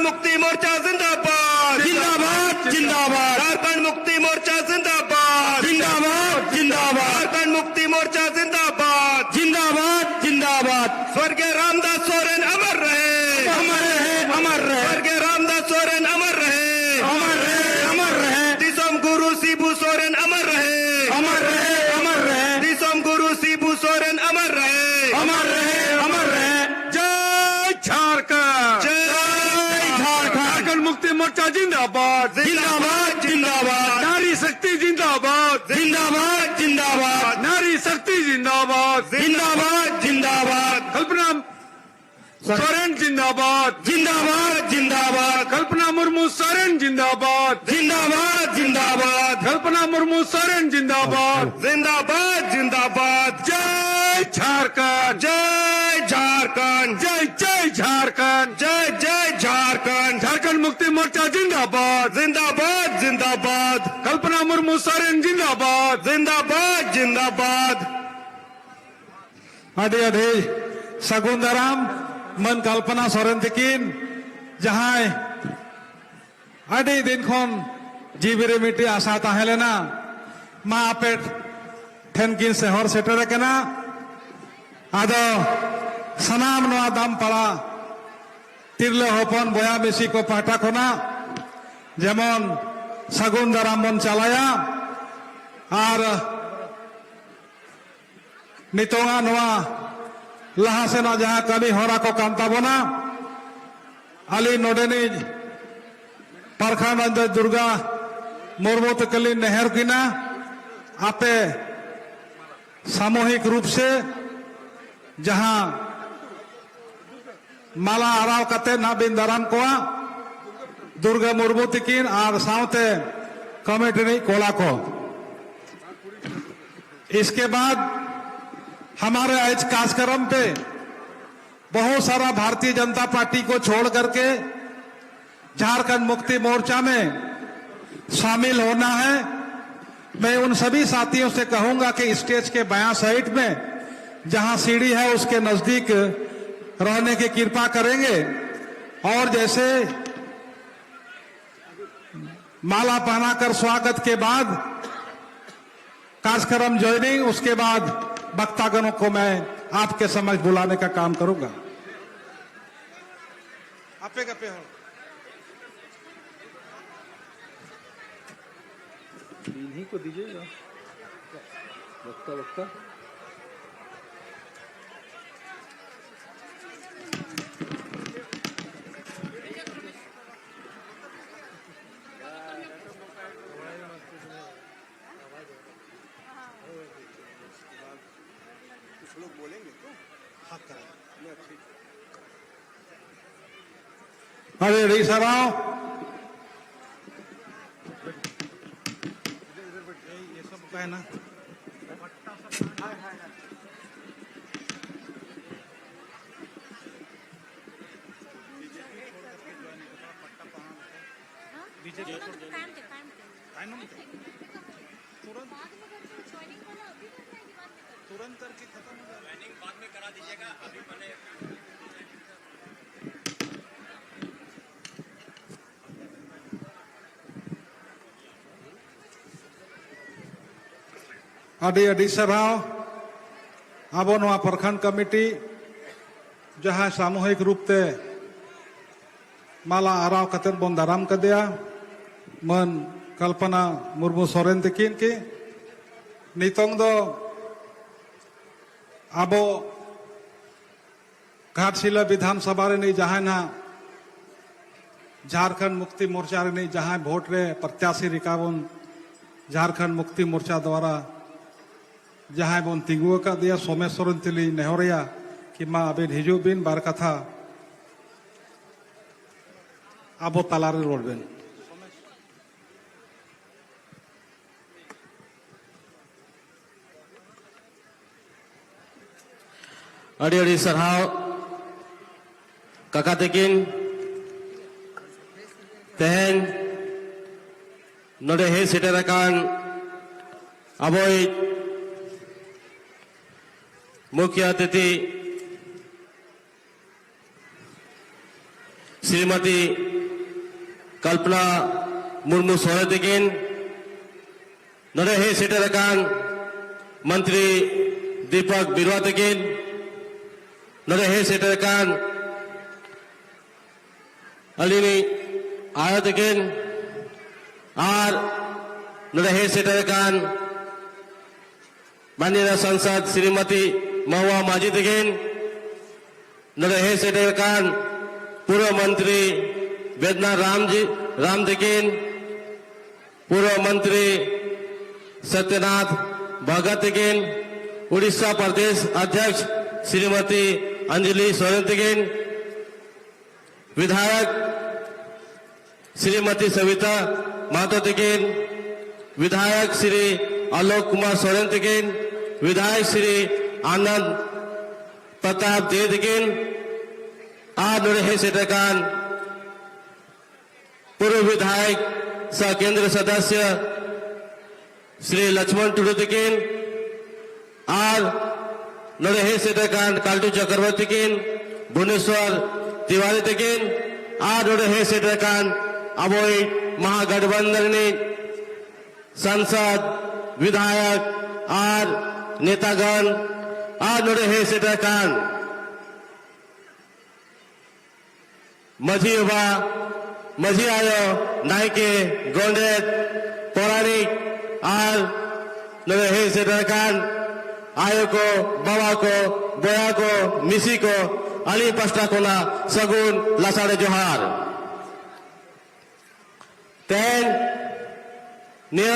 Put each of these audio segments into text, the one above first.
मुक्ति मोर्चा जिंदाबाद जिंदाबाद जिंदाबाद झारखंड मुक्ति मोर्चा जिंदाबाद जिंदाबाद जिंदाबाद झारखंड मुक्ति मोर्चा जिंदाबाद जिंदाबाद जिंदाबाद स्वर्गीय रामदास सोरेन अमर रहे अमर रहे अमर रहे स्वर्गीय रामदास सोरेन अमर रहे अमर रहे अमर रहे दिसोम गुरु शिबू सोरेन अमर रहे अमर रहे अमर रहे दिसोम गुरु शिबू सोरेन अमर रहे अमर रहे अमर रहे जय झारखंड जय झारखंड झारखंड मुक्ति मोर्चा जिंदाबाद जिंदाबाद जिंदाबाद नारी शक्ति जिंदाबाद जिंदाबाद जिंदाबाद नारी शक्ति जिंदाबाद जिंदाबाद जिंदाबाद कल्पना सोरेन जिंदाबाद जिंदाबाद जिंदाबाद कल्पना मुर्मू सोरेन जिंदाबाद जिंदाबाद जिंदाबाद कल्पना मुर्मू सोरेन जिंदाबाद जिंदाबाद जिंदाबाद जय झारखंड जय झारखंड जय जय झारखंड जय जय झारखंड झारखंड मुक्ति मोर्चा जिंदाबाद जिंदाबाद जिंदाबाद कल्पना मुर्मू सोरेन जिंदाबाद जिंदाबाद जिंदाबाद अडे अडे सगुंदराम मन कल्पना सोरेन तकिन जहां अडी दिन खन जीविरे मिट्टी आशा तहेलेना मा आपे ठेनकिन शहर सेटर केना आदो सनाम नोआ दाम पड़ा तिरले हपन बया बेसी को पाटा खना जेमन सगुंदराम बन चलाया और नितोंगा नोआ लहासेना जहां कमी होरा को कांता बना अली नोडेनी परखानंद दुर्गा मुर्मू तकली नेहर किना आपे सामूहिक रूप से जहां माला आराव कते ना बिन दाराम कोआ दुर्गा मुर्मू तकिन और साउते कमेटी कोला को इसके बाद हमारे आज कार्यक्रम पे बहुत सारा भारतीय जनता पार्टी को छोड़ करके झारखंड मुक्ति मोर्चा में शामिल होना है। मैं उन सभी साथियों से कहूंगा कि स्टेज के बायां साइड में जहां सीढ़ी है उसके नजदीक रहने की कृपा करेंगे और जैसे माला पहनाकर स्वागत के बाद कार्यक्रम ज्वाइनिंग उसके बाद वक्तागणों को मैं आपके समझ बुलाने का काम करूंगा। आपे गपे हो इन्हीं को दीजिएगा वक्ता वक्ता लोग बोलेंगे तो अरे रही सराव ये सब कहना तुरंत करके खत्म हो जाए बाद में करा दीजिएगा अभी मैंने अडी अडी सराव अब नवा प्रखंड कमिटी जहां सामूहिक रूप से माला आराव कतर बन दाराम कदिया मन कल्पना मुर्मू सोरेन तकिन की नितोंग दो आबो घाटशिला विधानसभा रे जहां ना झारखंड मुक्ति मोर्चा रे जहां भोट रे प्रत्याशी रिकाबन झारखंड मुक्ति मोर्चा द्वारा जहां बन तिंगु का दिया सोमेश्वरन तिली नेहरिया कि मा अबिन हिजु बिन बार कथा आबो तालारे रोडबेन अड़ी अड़ी सरहाव काका तकिन तेहन नोडे हे सेटेराकान अबोई मुख्य अतिथि श्रीमती कल्पना मुर्मू सोरे तकिन नोडे हे सेटर अकान मंत्री दीपक बिरुआ तकिन नोडे हे सेटर अकान अलिनी आया तकिन और नोडे हे सेटर अकान माननीय सांसद श्रीमती महुआ माझी तकिन नोडे हे सेटर अकान पूर्व मंत्री वेदना राम तकिन पूर्व मंत्री सत्यनाथ भगत तकिन उड़ीसा प्रदेश अध्यक्ष श्रीमती अंजलि सोरेन तकिन विधायक श्रीमती सविता महतो तकिन विधायक श्री आलोक कुमार सोरेन तकिन विधायक श्री आनंद प्रताप दे तकिन आज नोडे सेटकान पूर्व विधायक सह केंद्र सदस्य श्री लक्ष्मण टुडू तकिन और नोडे सेटकान काल्टू चक्रवर्ती तकिन भुवनेश्वर तिवारी तकिन और नोडे सेटकान अबोई महागठबंधन सांसद विधायक और नेतागण और नोडे सेटकान मझी आयो नायके गोंडेत पौराणिक और नवे सेटरकान आयो को बाबा को बोया को मिसी को अली पस्टा कोना सगुन लसाड़े जोहार तेन निय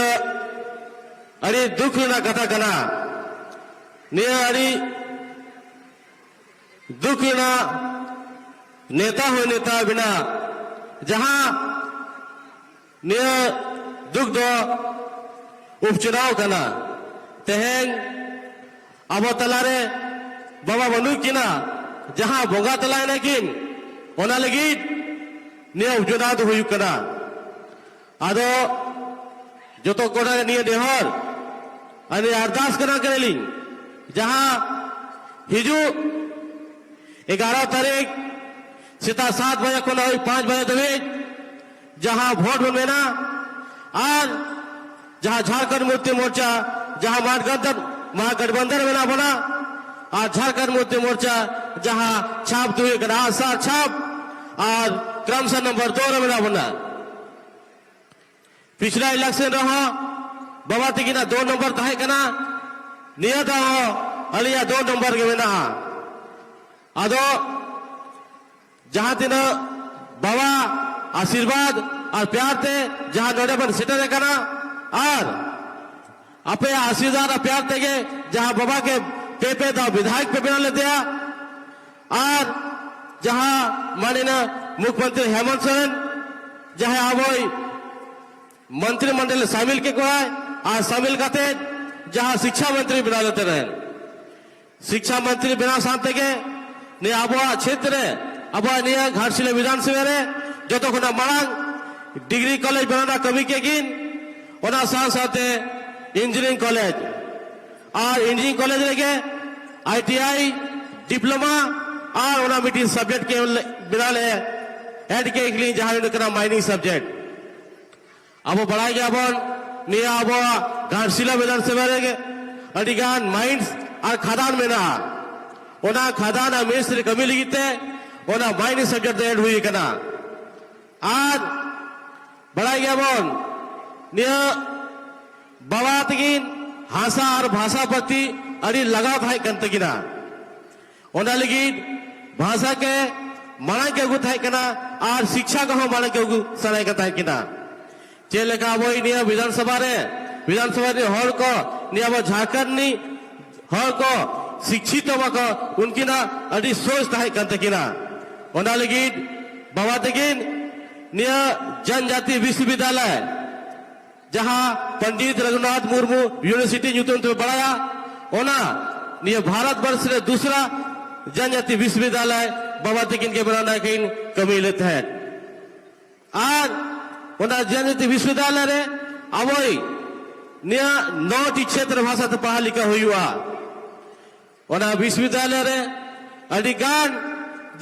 अड़ी दुख ना कथा कना निय अड़ी दुख ना नेता हो नेता बिना जहां निय दुख दो उपचुनाव करना तेहन अब तलारे बाबा बनु किना जहां बोंगा तलाय नाकिन ओना लगी निय उपचुनाव तो हुई करना आदो जो तो कोड़ा निय देहर अने अरदास करना करेली जहां हिजू 11 तारीख सीता 7 बजे को 5 बजे तक जहां वोट होना और जहां झारखंड मुक्ति मोर्चा जहां महागठबंधन में ना बना और झारखंड मुक्ति मोर्चा जहां छाप दुए सार छाप और क्रमशः नंबर 2 में ना बना पिछला इलेक्शन रहा बाबा तकिना 2 नंबर तहे कना नियत हो अलिया 2 नंबर के मेना आदो जहां तीन बाबा आशीर्वाद और प्यार थे जहां नोड़े पर सेटर करना और अपे आशीर्वाद और प्यार थे जहां बाबा के पेपे तो विधायक पे बना लेते हैं और जहां माननीय मुख्यमंत्री हेमंत सोरेन जहां आवोई मंत्रिमंडल शामिल के को है और शामिल करते जहां शिक्षा मंत्री बना लेते रहे शिक्षा मंत्री बिना शांति के ने आबोआ क्षेत्र अब घाटशिला विधानसभा रे जो तो मांग डिग्री कॉलेज बनाना कमी के गिन साथ साथ इंजीनियरिंग कॉलेज और इंजीनियरिंग कॉलेज रे ITI डिप्लोमा और मीटिंग सब्जेक्ट के बिना ले ऐड के लिए जहां माइनिंग सब्जेक्ट अब बढ़ाई गया बन निया अब घाटशिला विधानसभा रे अडिगान माइंस और खदान में ना खदान मिस्त्री कमी लिखते माइनिंग सब्जेक्ट ऐड हुई कना आज बढ़ाई गया बन निया बाबा तकिन हासा और भाषा प्रति अड़ी लगाव था कंतकिना लगी भाषा के माना के अगु था कना और शिक्षा को माना के अगु सराय का था किना चेलेका वो निया विधानसभा रे हॉल को निया वो झारखंड नी हॉल को शिक्षित को उनकी ना अड़ी सोच था कंतकिना लगी बाबा तकिन निया जनजाति विश्वविद्यालय जहां पंडित रघुनाथ मुर्मू यूनिवर्सिटी यूतन तो बढ़ाया निया भारत वर्ष रे दूसरा जनजाति विश्वविद्यालय बाबा तकिन के बनाना किन कमी लेते हैं आज जनजाति विश्वविद्यालय रे अवोई निया 9 क्षेत्र भाषा तो पढ़ा लिखा हुआ विश्वविद्यालय रे अडिगान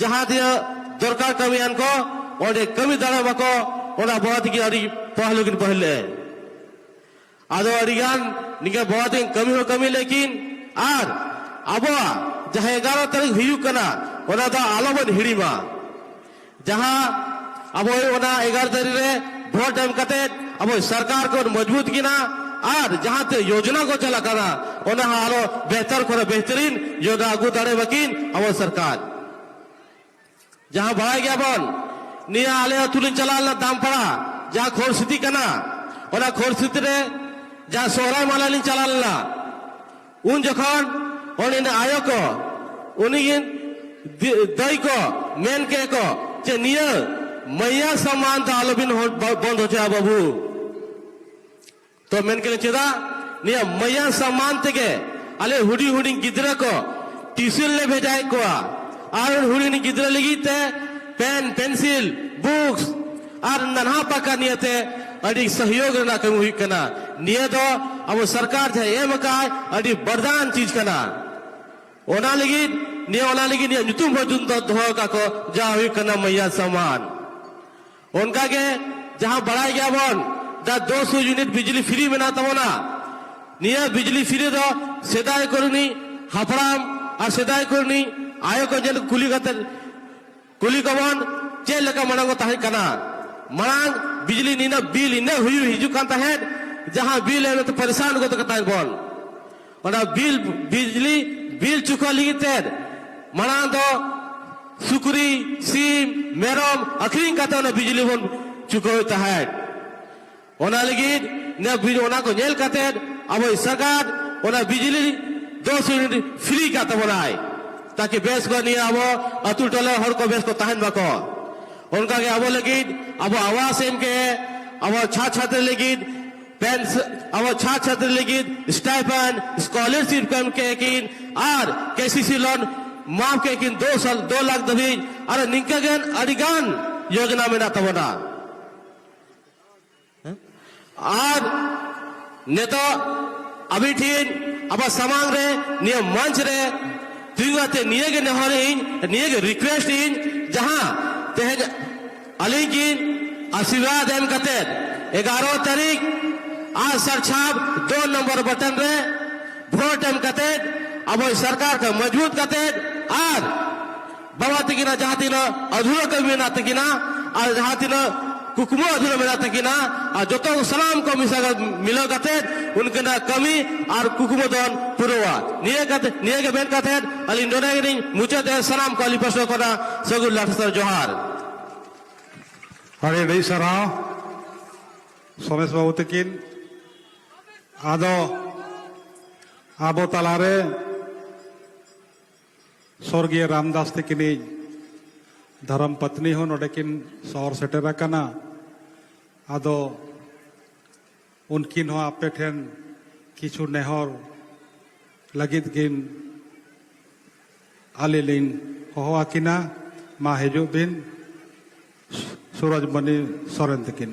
जहां दिया दरकार कमी को और कमी दाड़ा को ona bawa tiki ari pahlugin pahle ado arigan ninga bawa ting kami lekin ar abo jaha 11 tarik huyuk kana ona da alobon hidima jaha abo ona 11 tarik re vote em kate abo sarkar ko मजबूत किना और जहां ते योजना को चला करा ओना हालो बेहतर करे बेहतरीन योजना आगु दाड़े वकील अब सरकार जहां बढ़ाई गया बन निया आले अतुलिन चलाल दाम पड़ा जहां खोर स्थिति कना ओना खोर स्थिति रे जहां सोहराय मालालिन चलाल ना उन जखन ओनिन आयो को उनिगिन दई को मेन के को जे निया मैया सम्मान ता आलोबिन बंद हो जाए बाबू तो मेन के चेदा निया मैया सम्मान तेगे आले हुडी हुडी गिद्रा को ट्यूशन ले भेजाए को और हुडी गिद्रा लगी ते पेन पेंसिल बुक्स और नन्हा पाका नियते अड़ी सहयोग ना कम हुई कना निये तो अब सरकार है एम का अड़ी वरदान चीज कना ओना लगी निया नुतुम भजुन तो धो का को जा हुई कना मैया सम्मान उनका के जहां बढ़ाई गया बन दा 200 यूनिट बिजली फ्री में ना तमोना निया बिजली फ्री दो सेदाय करनी हापड़ाम और सेदाय करनी आयो को जन कुली कबन चे लका मनांगो ताहे कना मनांग बिजली नीना बिल इने हुई हिजु कांता है जहां बिल है तो परेशान को तो कताय बन ओना बिजली बिल चुका लिगिते मनांग दो सुकुरी सीम मेरम अखरीन काता ना बिजली बन चुका होता है ओना लगी ने ओना को नेल काते अब सरकार ओना बिजली 200 यूनिट फ्री का बनाए ताकि बेस को नहीं अब अतुल टोले हर को बेस को तहन बको उनका के अब लगी अब आवास एम के अब छात्र लगी पेन अब छात्र लगी स्टाइपेंड स्कॉलरशिप कम के किन और केसीसी लोन माफ के किन 2 लाख दबी और निकगन अडिगान योजना में ना तबना और नेता अभी ठीक अब समांग रे नियम मंच रे तुंगाते निये के नहरिन निये के रिक्वेस्ट इन जहां तेज अलीगिन आशीर्वाद एम कते 11 तारीख आज सरछाप 2 नंबर बटन रे वोट एम कते अब सरकार का मजबूत कते और बाबा तकिना जहातिना अधूरा कमी ना तकिना और जहातिना कुकुमो अधूरा मिला तकिना और जो तो सलाम को मिलो कते उनके ना कमी और कुकुमो दोन पुरवा निये के बेन कते अली इंडोनेगिनी मुझे दे सलाम को अली पसो कोना सगुल लाठसर जोहार अरे नहीं सराव सोमेश बाबू तकिन आदो आबो तलारे स्वर्गीय रामदास तकिनी धर्म पत्नी हो नोडेकिन सौर सेटेरा कना आदो उनकिन हो आपे ठेन किछु नेहर लगित किन आलिलिन हो आकिना मा हेजु बिन सूरजमणि सोरेन तकिन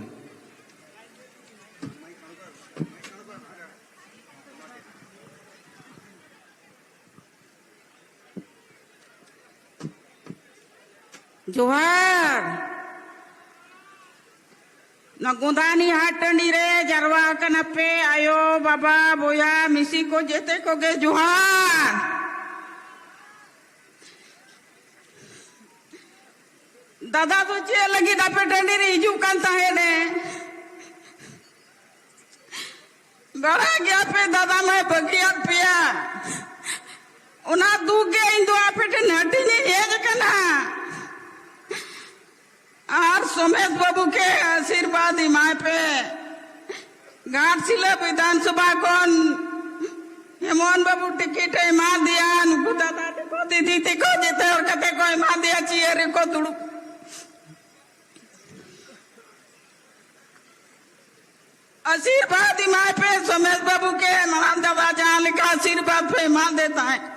जोहार नगुंदानी हाटंडी रे जरवा कनपे आयो बाबा बोया मिसी को जेते को गे जोहार दादा तो चे लगी दापे टंडी रे हिजू कांता है ने बड़ा गया पे दादा मैं बगिया पिया उना दूगे इंदो आपे टन हटी ने हेज कना और सोमेश बाबू के आशीर्वाद हिमाय पे घाट सिले विधानसभा कौन हेमोहन बाबू टिकट हिमा दिया नुकु दादा को दीदी को जेते और कते को हिमा दिया चियर को तुड़ू आशीर्वाद हिमाय पे सोमेश बाबू के नारायण दादा जहाँ लिखा आशीर्वाद पे हिमा देता है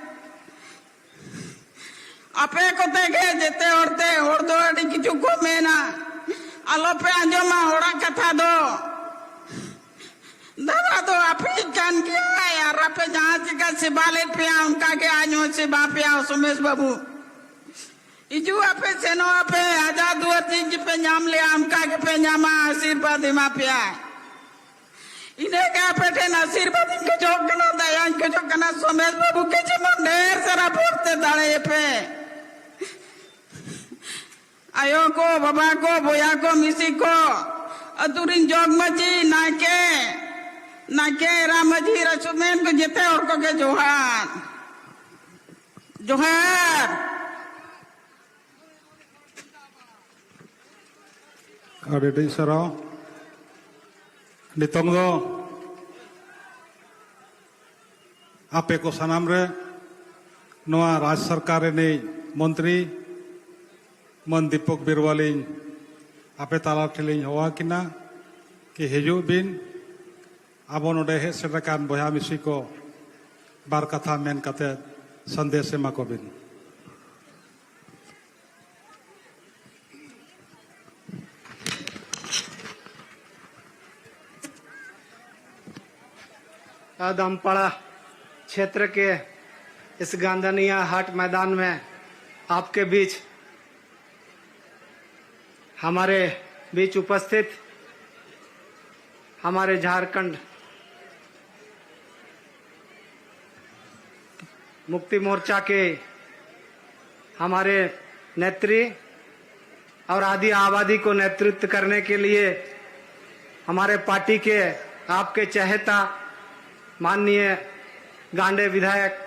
आपे को तेगे जेते औरते और दो अड़ी किचु को मेना आलो पे आजो मा होड़ा कथा दो दादा तो आपे कान किया यार आपे जहाँ चिका सिबाले पिया उनका के आजो सिबा पिया सोमेश बाबू इजू आपे सेनो आपे आजाद हुआ चीज पे नाम ले उनका के पे न्यामा आशीर्वाद इमा पे इन्हें क्या पेटे ना आशीर्वाद इनके जो कना दया इनके जो कना सोमेश बाबू के जेमन ढेर सारा बोलते दाड़े पे आयो को बाबा को बोया को मिसी को अतुरिन जोगमजी नाके रामजी रसुमेन को जेते और को के जोहार जोहार Adik Sarau, nitong do ape ko sanam re noa raj sarkar ne mantri man Dipok Birwaling ape tala thiling hawa kina ki heju bin abo node he setakan boya misi ko bar katha men kate sandesh ema ko bin. दमपड़ा क्षेत्र के इस गांधनिया हाट मैदान में आपके बीच हमारे बीच उपस्थित हमारे झारखंड मुक्ति मोर्चा के हमारे नेत्री और आदि आबादी को नेतृत्व करने के लिए हमारे पार्टी के आपके चहेता माननीय गांडे विधायक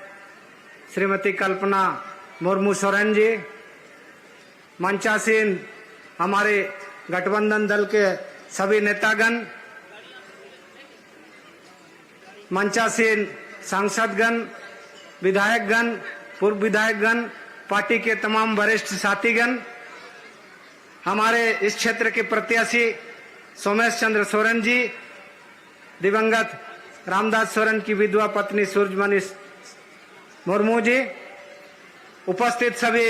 श्रीमती कल्पना मुर्मू सोरेन जी, मंचासीन हमारे गठबंधन दल के सभी नेतागण, मंचासीन सांसदगण, विधायकगण, पूर्व विधायकगण, पार्टी के तमाम वरिष्ठ साथीगण, हमारे इस क्षेत्र के प्रत्याशी सोमेश चंद्र सोरेन जी, दिवंगत रामदास सोरेन की विधवा पत्नी सूरजमणि मुर्मू जी, उपस्थित सभी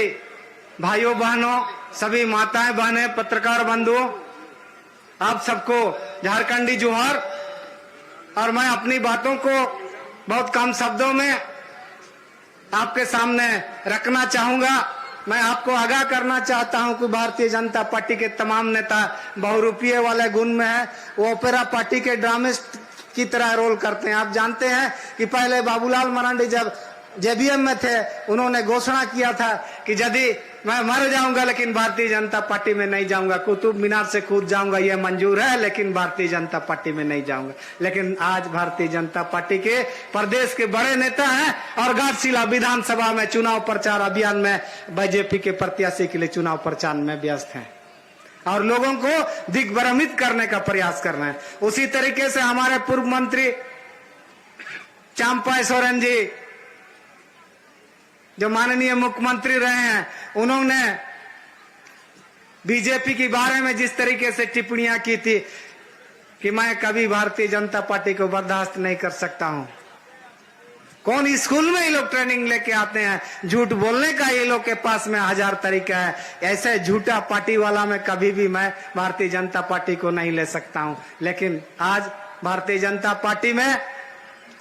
भाइयों बहनों, सभी माताएं बहनें, पत्रकार बंधुओं, आप सबको झारखंडी जोहार। और मैं अपनी बातों को बहुत कम शब्दों में आपके सामने रखना चाहूंगा। मैं आपको आगाह करना चाहता हूं कि भारतीय जनता पार्टी के तमाम नेता बहुरूपीय वाले गुण में है, वो ओपेरा पार्टी के ड्रामिस्ट की तरह रोल करते हैं। आप जानते हैं कि पहले बाबूलाल मरांडी जब जेबीएम में थे, उन्होंने घोषणा किया था कि यदि मैं मर जाऊंगा लेकिन भारतीय जनता पार्टी में नहीं जाऊंगा, कुतुब मीनार से कूद जाऊंगा ये मंजूर है, लेकिन भारतीय जनता पार्टी में नहीं जाऊंगा। लेकिन आज भारतीय जनता पार्टी के प्रदेश के बड़े नेता हैं और घाटशिला विधानसभा में चुनाव प्रचार अभियान में बीजेपी के प्रत्याशी के लिए चुनाव प्रचार में व्यस्त हैं और लोगों को दिग्भ्रमित करने का प्रयास कर रहे हैं। उसी तरीके से हमारे पूर्व मंत्री चांपाई सोरेन जी, जो माननीय मुख्यमंत्री रहे हैं, उन्होंने बीजेपी के बारे में जिस तरीके से टिप्पणियां की थी कि मैं कभी भारतीय जनता पार्टी को बर्दाश्त नहीं कर सकता हूं। कौन स्कूल में ये लोग ट्रेनिंग लेके आते हैं? झूठ बोलने का ये लोग के पास में हजार तरीका है। ऐसे झूठा पार्टी वाला में कभी भी मैं भारतीय जनता पार्टी को नहीं ले सकता हूं। लेकिन आज भारतीय जनता पार्टी में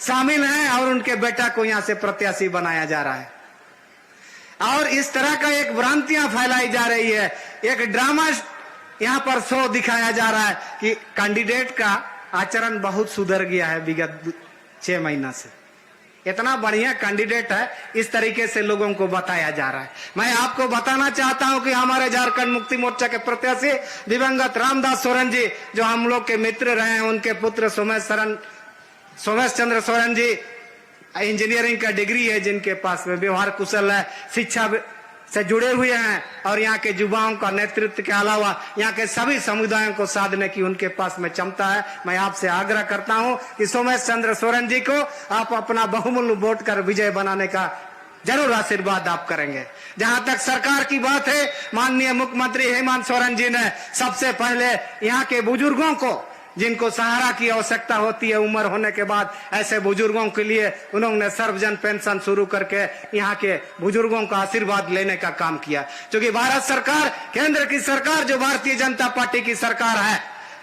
शामिल हैं और उनके बेटा को यहां से प्रत्याशी बनाया जा रहा है और इस तरह का एक भ्रांतियां फैलाई जा रही है। एक ड्रामा यहां पर शो दिखाया जा रहा है कि कैंडिडेट का आचरण बहुत सुधर गया है विगत 6 महीना से। इतना बढ़िया कैंडिडेट है, इस तरीके से लोगों को बताया जा रहा है। मैं आपको बताना चाहता हूं कि हमारे झारखंड मुक्ति मोर्चा के प्रत्याशी दिवंगत रामदास सोरेन जी, जो हम लोग के मित्र रहे हैं, उनके पुत्र सोमेश चंद्र सोरेन जी इंजीनियरिंग का डिग्री है, जिनके पास में व्यवहार कुशल है, शिक्षा से जुड़े हुए हैं और यहाँ के युवाओं का नेतृत्व के अलावा यहाँ के सभी समुदायों को साधने की उनके पास में क्षमता है। मैं आपसे आग्रह करता हूं कि सोमेश चंद्र सोरेन जी को आप अपना बहुमूल्य वोट कर विजय बनाने का जरूर आशीर्वाद आप करेंगे। जहां तक सरकार की बात है, माननीय मुख्यमंत्री हेमंत सोरेन जी ने सबसे पहले यहाँ के बुजुर्गों को, जिनको सहारा की आवश्यकता होती है उम्र होने के बाद, ऐसे बुजुर्गों के लिए उन्होंने सर्वजन पेंशन शुरू करके यहाँ के बुजुर्गों का आशीर्वाद लेने का काम किया। क्योंकि भारत सरकार, केंद्र की सरकार जो भारतीय जनता पार्टी की सरकार है,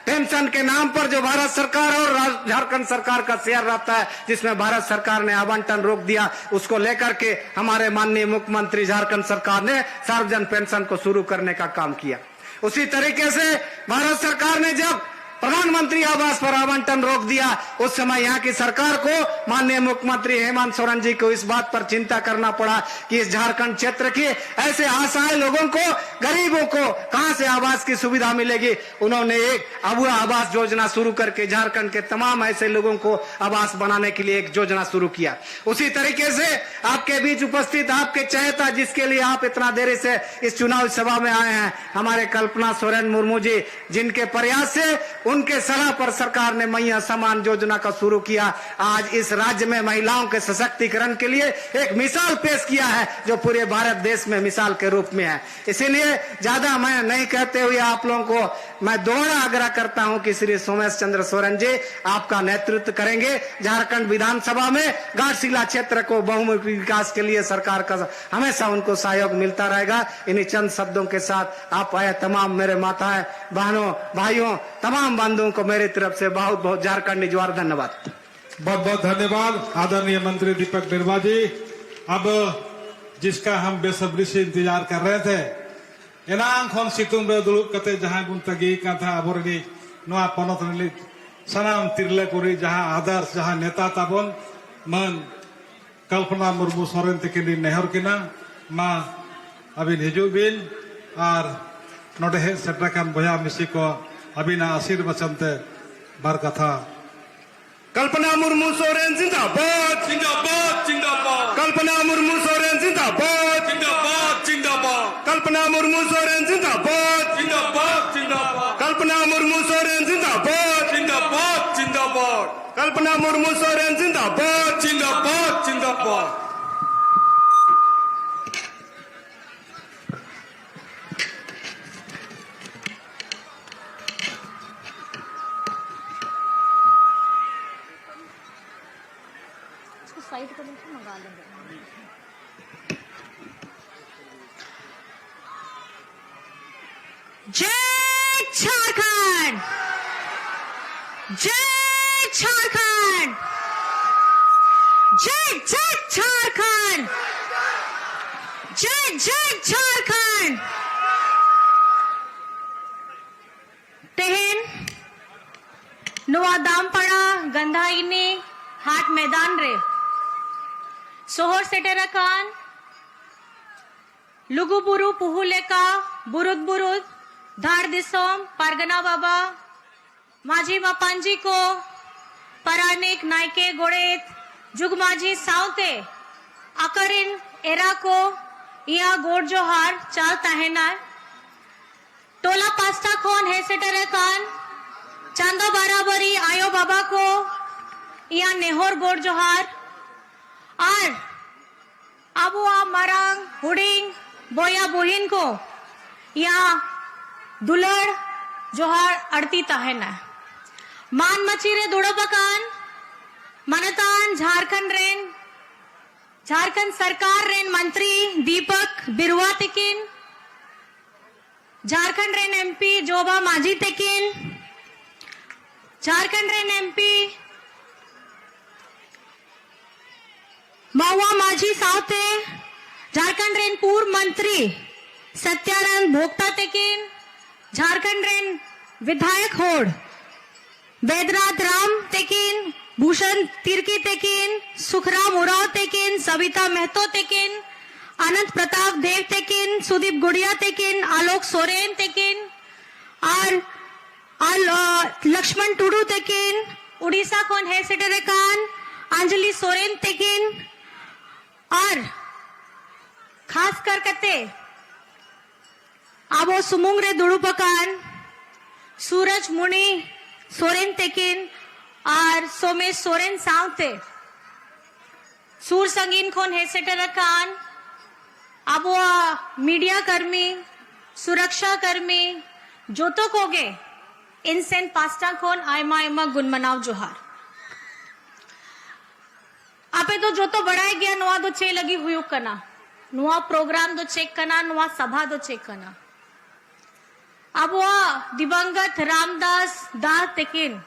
पेंशन के नाम पर जो भारत सरकार और झारखंड सरकार का शेयर रहता है, जिसमें भारत सरकार ने आवंटन रोक दिया, उसको लेकर के हमारे माननीय मुख्यमंत्री झारखंड सरकार ने सर्वजन पेंशन को शुरू करने का काम किया। उसी तरीके से भारत सरकार ने जब प्रधानमंत्री आवास पर आवंटन रोक दिया, उस समय यहाँ की सरकार को, माननीय मुख्यमंत्री हेमंत सोरेन जी को इस बात पर चिंता करना पड़ा कि इस झारखंड क्षेत्र के ऐसे असहाय लोगों को, गरीबों को कहां से आवास की सुविधा मिलेगी। उन्होंने एक अबुआ आवास योजना शुरू करके झारखंड के तमाम ऐसे लोगों को आवास बनाने के लिए एक योजना शुरू किया। उसी तरीके से आपके बीच उपस्थित आपके चहेता, जिसके लिए आप इतना देरी से इस चुनाव सभा में आए हैं, हमारे कल्पना सोरेन मुर्मू जी, जिनके प्रयास से, उनके सलाह पर सरकार ने मैया समान योजना का शुरू किया। आज इस राज्य में महिलाओं के सशक्तिकरण के लिए एक मिसाल पेश किया है, जो पूरे भारत देश में मिसाल के रूप में है। इसीलिए ज्यादा मैं नहीं कहते हुए आप लोगों को मैं दोबारा आग्रह करता हूं कि श्री सोमेश चंद्र सोरेन जी आपका नेतृत्व करेंगे। झारखंड विधानसभा में घाटशिला क्षेत्र को बहुमुखी विकास के लिए सरकार का हमेशा उनको सहयोग मिलता रहेगा। इन्हीं चंद शब्दों के साथ आप आए तमाम मेरे माताएं, बहनों, भाइयों, तमाम बंधुओं को मेरी तरफ से बहुत बहुत झारखंड निजवार धन्यवाद। बहुत बहुत धन्यवाद आदरणीय मंत्री दीपक बिरुवा जी। अब जिसका हम बेसब्री से इंतजार कर रहे थे, एनांग खन सितुंग रे दुलुब कते जहां बुन तगी का था अबोरनी नोआ पनत रिली सनाम तिरले कुरी जहां आदर्श जहां नेता ताबन मन कल्पना मुर्मू सोरेन तकिनी नेहर किना मा अबिन हिजु बिन और नोडे हे सेटराकान बया मिसी को अबिना आशीर्वचन ते बार कथा। कल्पना मुर्मू सोरेन जिंदाबाद जिंदाबाद जिंदाबाद। कल्पना मुर्मू सोरेन जिंदाबाद जिंदाबाद जिंदाबाद। कल्पना मुर्मू सोरेन जिंदाबाद जिंदाबाद जिंदाबाद। कल्पना मुर्मू सोरेन जिंदाबाद जिंदाबाद जिंदाबाद। कल्पना मुर्मू सोरेन जिंदाबाद जिंदाबाद जिंदाबाद। साइड को नीचे मंगा लेंगे। जय झारखंड, जय झारखंड, जय जय झारखंड, जय जय झारखंड। तेहन नुआ दामपड़ा गंधाइनी हाट मैदान रे सोहर सेटेराकान लुगुबुरु पुहुलेका बुरुद बुरुद धार दिसोम पारगना बाबा माझी मापांजी को परानिक नायके गोड़ेत जुग माझी सावते आकरिन एरा को या गोड़ जोहार चाल ताहेना टोला पास्ता खोन है सेटेराकान चांदो बराबरी आयो बाबा को या नेहोर गोड़ जोहार और अबुआ मरांग हुडिंग बोया बुहिन को या दुलड़ जोहार अड़ती ताहेना मान मचीरे दुड़ो पकान मनतान झारखंड रेन झारखंड सरकार रेन मंत्री दीपक बिरुवा तेकिन झारखंड रेन एमपी जोबा माझी तेकिन झारखंड रेन एमपी महुआ माझी सावते झारखंड रेन पूर्व मंत्री सत्यानंद भोक्ता तेकिन झारखंड रेन विधायक होड़ वेदराज राम तेकिन भूषण तिर्की तेकिन सुखराम उराव तेकिन सविता महतो तेकिन अनंत प्रताप देव तेकिन सुदीप गुड़िया तेकिन आलोक सोरेन तेकिन और लक्ष्मण टुडू तेकिन उड़ीसा खोन है सेटेरेकान अंजलि सोरेन तेकिन और खास कर कते आबो सुमुंग रे दुड़ुपकान सूरज मुनि सोरेन तेकिन और सोमेश सोरेन सावते सूर संगीन खोन है सेटेरकान आबो मीडिया कर्मी सुरक्षा कर्मी जोतो कोगे इनसेन पास्टा खोन आयमा आयमा गुनमनाव जोहार आपे तो जो तो बढ़ाई गया नुआ दो चे लगी हुई कना नुआ प्रोग्राम दो चेक कना नुआ सभा दो चेक कना अब वो दिवंगत रामदास दाह तेकिन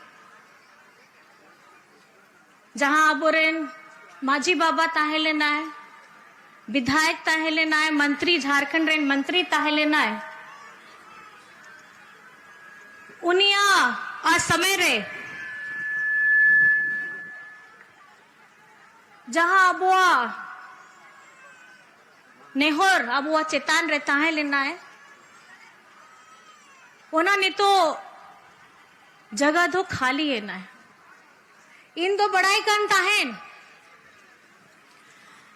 जहां अबोरेन माझी बाबा ताहेले नाय विधायक ताहेले नाय मंत्री झारखंड रेन मंत्री ताहेले नाय उनिया आ समय रे जहां अबुआ नेहर अबुआ चेतान रे ताहे लेना है ओना ने तो जगह तो खाली है ना इन दो बड़ाई कन ताहेन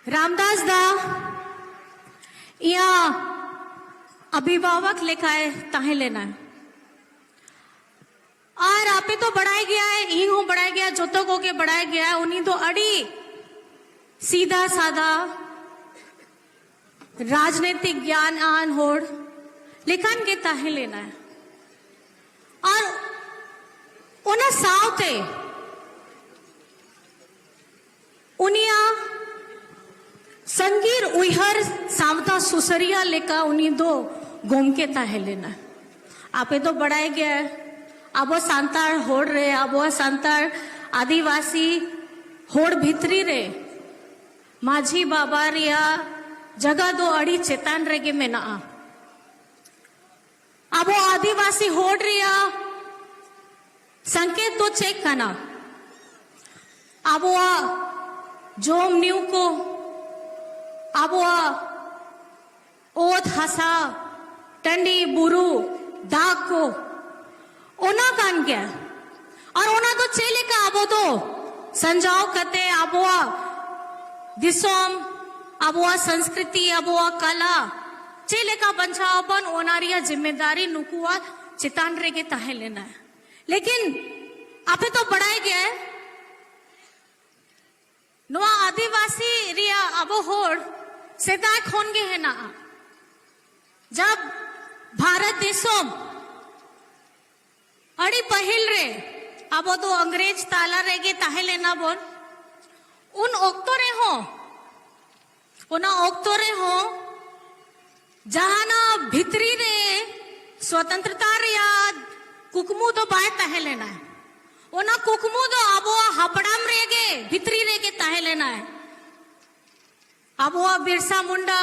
रामदास दा या अभिभावक लेखाए ताहे लेना है और आपे तो बढ़ाया गया है इन हो बढ़ाया गया जोतो को के बढ़ाया गया है उन्हीं तो अड़ी सीधा साधा राजनीतिक ज्ञान आन होड़ लेखन के ताहे लेना है और उन्हें सावते उनिया संगीर उइहर सावता सुसरिया लेका उन्हीं दो गोम के ताहे लेना है आपे तो बढ़ाया गया है आबो सांतार होड़ रे आबो सांतार आदिवासी होड़ भितरी रे माझी बाबा रिया जगह दो अड़ी चेतान रेगे में ना अब वो आदिवासी होड़ रिया संकेत तो चेक करना अब वो जोम न्यू को अब वो ओत हसा टंडी बुरु दाग को ओना कान गया और ओना तो चेले का अब तो संजाओ कते अब वो दिसोम अबुआ संस्कृति अबुआ कला चेले का बंचावन ओनारिया जिम्मेदारी नुकुआ चितान रे के ताहे लेना है लेकिन आपे तो बढ़ाया गया है नुआ आदिवासी रिया अबो होड़ सेदाय खोन गे है ना जब भारत देशों अड़ी पहिल रे अबो तो अंग्रेज ताला रे के ताहे लेना बोल उन ओक्तो रे हो ओना ओक्तो रे हो जहां ना भितरी रे स्वतंत्रता रे याद कुकमू तो बाय ताहे लेना है ओना कुकमू तो अबो हपड़ाम रे गे भितरी रे के ताहे लेना है अबो बिरसा मुंडा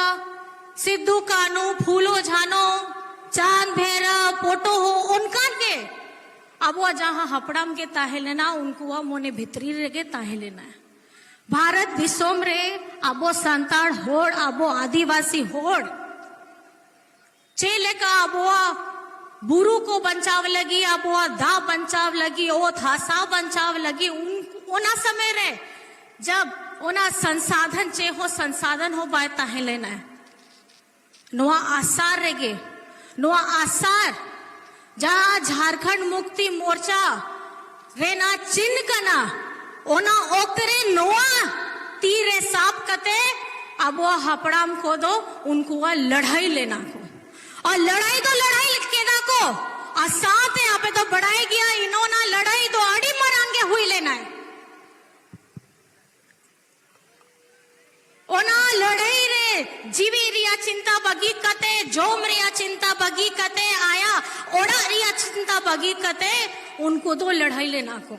सिद्धू कानू फूलो झानो चांद भैरव पोटो हो उनका के अबो जहां हपड़ाम के ताहे लेना उनको मोने भितरी रे के ताहे लेना है भारत दिसोम रे अबो संताड़ होड़ अबो आदिवासी होड़ चेले का अबुआ बुरु को बंचाव लगी अबुआ दा बंचाव लगी ओ थासा बंचाव लगी उना समय रे जब उना संसाधन चे हो संसाधन हो बाय ताहे लेना है नुआ आसार रेगे नुआ आसार जहां झारखंड मुक्ति मोर्चा रेना चिन्ह कना ओना ओकरे नोआ तीरे साप कते अब वो हपड़ाम को दो उनको वह लड़ाई लेना को और लड़ाई तो लड़ाई के ना को और साथ यहाँ पे तो बढ़ाई गया इन्होंने लड़ाई तो अड़ी मरांगे हुई लेना है ओना लड़ाई रे जीवी रिया चिंता बगी कते जोम रिया चिंता बगी कते आया ओड़ा रिया चिंता बगी कते उनको तो लड़ाई लेना को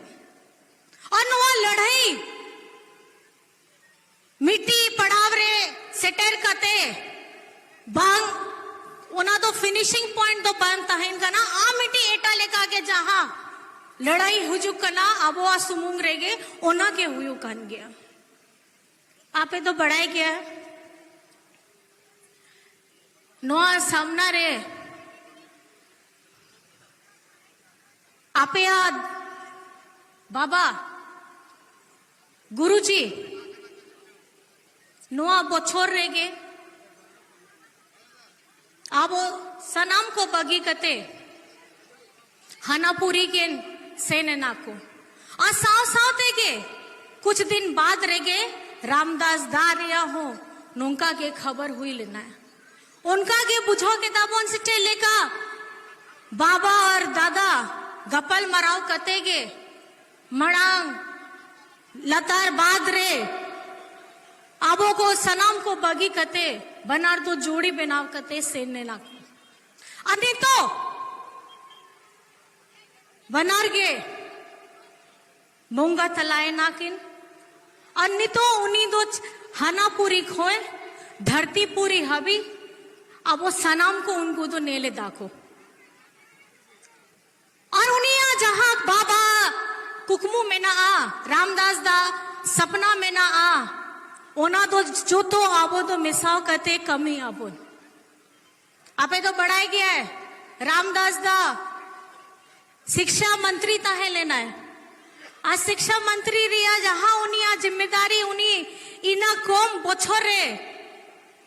और वो लड़ाई मिट्टी पड़ाव रे सेटर कते बांग ओना तो फिनिशिंग पॉइंट तो बनता है इनका ना आ मिट्टी एटा लेका के जहां लड़ाई हुजुक कना अब वो सुमुंग रेगे ओना के हुयु कान गया आपे तो बढ़ाई गया नोआ सामना रे आपे याद बाबा गुरुजी नोआ बोछोर रेगे आबो सनाम को बगी कते हनापुरी के सेने ना को आ साव सावते के कुछ दिन बाद रेगे रामदास दारिया हो नुका के खबर हुई लेना है उनका के बुझो के दाबों से टेले का बाबा और दादा गपल मराव कतेगे मड़ांग लतार बाद रे आबो को सनाम को बगी कते बनार तो जोड़ी बनाव कते सेने ना अने तो बनार गे मोंगा तलाए नाकिन अन्य तो उन्हीं दो हनापुरी खोए धरती पूरी हबी अब वो सनाम को उनको तो नेले दाखो कुकमू में ना आ रामदास दा सपना में ना आ ओना तो जो तो आबो तो मिसाव कहते कमी आबो आपे तो बढ़ाई गया है रामदास दा शिक्षा मंत्री ताहे लेना है आज शिक्षा मंत्री रिया जहां उन्हीं आज जिम्मेदारी उन्हीं इना कौम बोछरे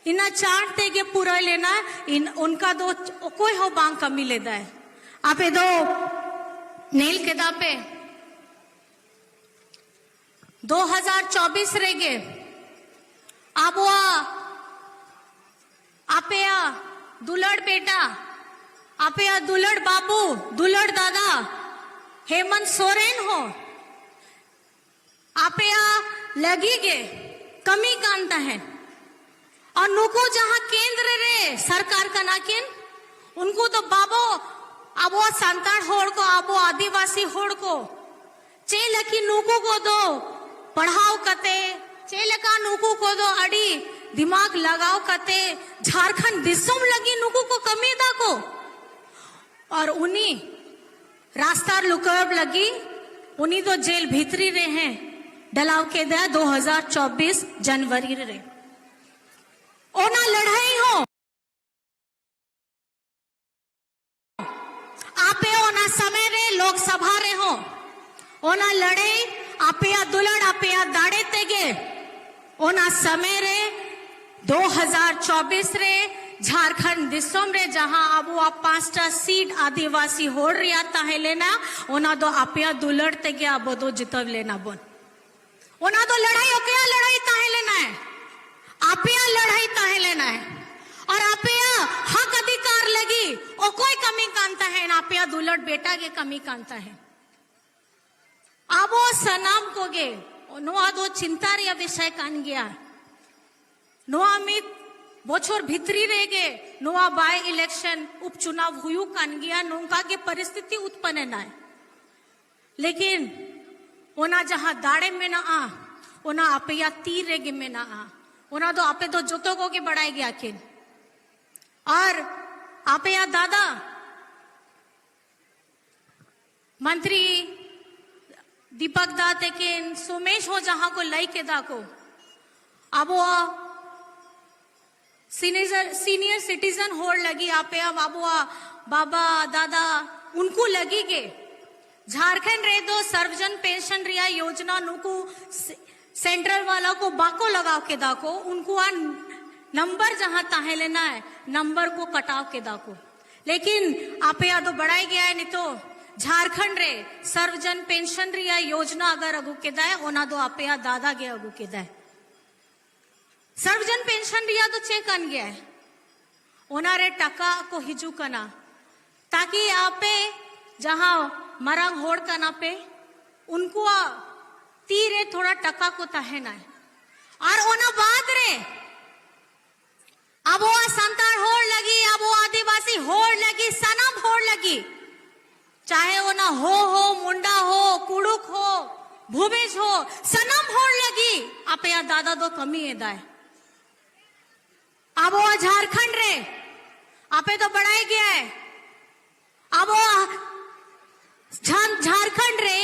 इना चाट तेगे पूरा लेना इन उनका दो कोई हो बांग कमी लेदा है आपे दो नील केदा पे 2024 रेगे आबुआ आपे दुलड़ बेटा आपे दुलड़ बाबू दुलड़ दादा हेमंत सोरेन हो आपे लगी गे कमी कांता है और नुको जहां केंद्र रे सरकार का नाकिन उनको तो बाबो आबो संतान होड़ को आबो आदिवासी होड़ को चेलकी नुको को दो पढ़ाओ कते चेलका नुको को दो अड़ी दिमाग लगाओ कते झारखंड दिसों लगी नुको को कमीदा को और उन्हीं रास्ता लुकब लगी उन्हीं तो जेल भीतरी रहे हैं डलाव के दे 2024 जनवरी रे ओना लड़ाई हो आपे ओना समय रे लोकसभा रे हो ओना लड़ाई आपे दुलड़ आपे दाड़े तेगे ओना समय रे 2024 रे झारखंड दिसोम रे जहां अब 5टा सीट आदिवासी होड़ रिया ताहे लेना ओना दो आपे दुलड़ तेगे अब दो जितव लेना बोन ओना तो लड़ाई ओके लड़ाई ताहे लेना है आपे लड़ाई ताहे लेना है और आपे हक अधिकार लगी ओ कोई कमी कांता है ना आपे दुलड़ बेटा के कमी कांता है आबो सनाम को गे नोआ दो चिंता रिया विषय कान गया नोआ मित बोछोर भितरी रह गे नोआ बाय इलेक्शन उपचुनाव हुयु कान गया नोका के परिस्थिति उत्पन्न ना है लेकिन ओना जहां दाड़े में ना आ ओना आपे या तीर रेगे में ना आ ओना तो आपे तो जोतो को के बढ़ाई गया किन और आपे या दादा मंत्री दीपक दा तेकिन सोमेश हो जहां को लाई के दा को अब वो सीनियर सिटीजन होड़ लगी आपे अब बाबा दादा उनको लगी के झारखंड रे दो सर्वजन पेंशन रिया योजना नुकु सेंट्रल वाला को बाको लगाव के दाको उनको नंबर जहां ताहे लेना है नंबर को कटाव के दाको लेकिन आपे या तो बढ़ाई गया है नहीं तो झारखंड रे सर्वजन पेंशन रिया योजना अगर अगु के दाए ओना दो आपे या दादा गया अगु के दाए सर्वजन पेंशन रिया तो चेक अन गया है ओना रे टका को हिजू कना ताकि आपे जहां मरंग होड़ कना पे उनको तीरे थोड़ा टका को ताहे ना है और ओना बाद रे अब वो संतान होड़ लगी अब वो आदिवासी होड़ लगी सनम होड़ लगी चाहे वो ना हो मुंडा हो कुड़ुक हो भूमेश हो सनम होड़ लगी आपे या दादा दो कमी है दाए अब वो झारखंड रे आपे तो बढ़ाई गया है अब वो झारखंड रे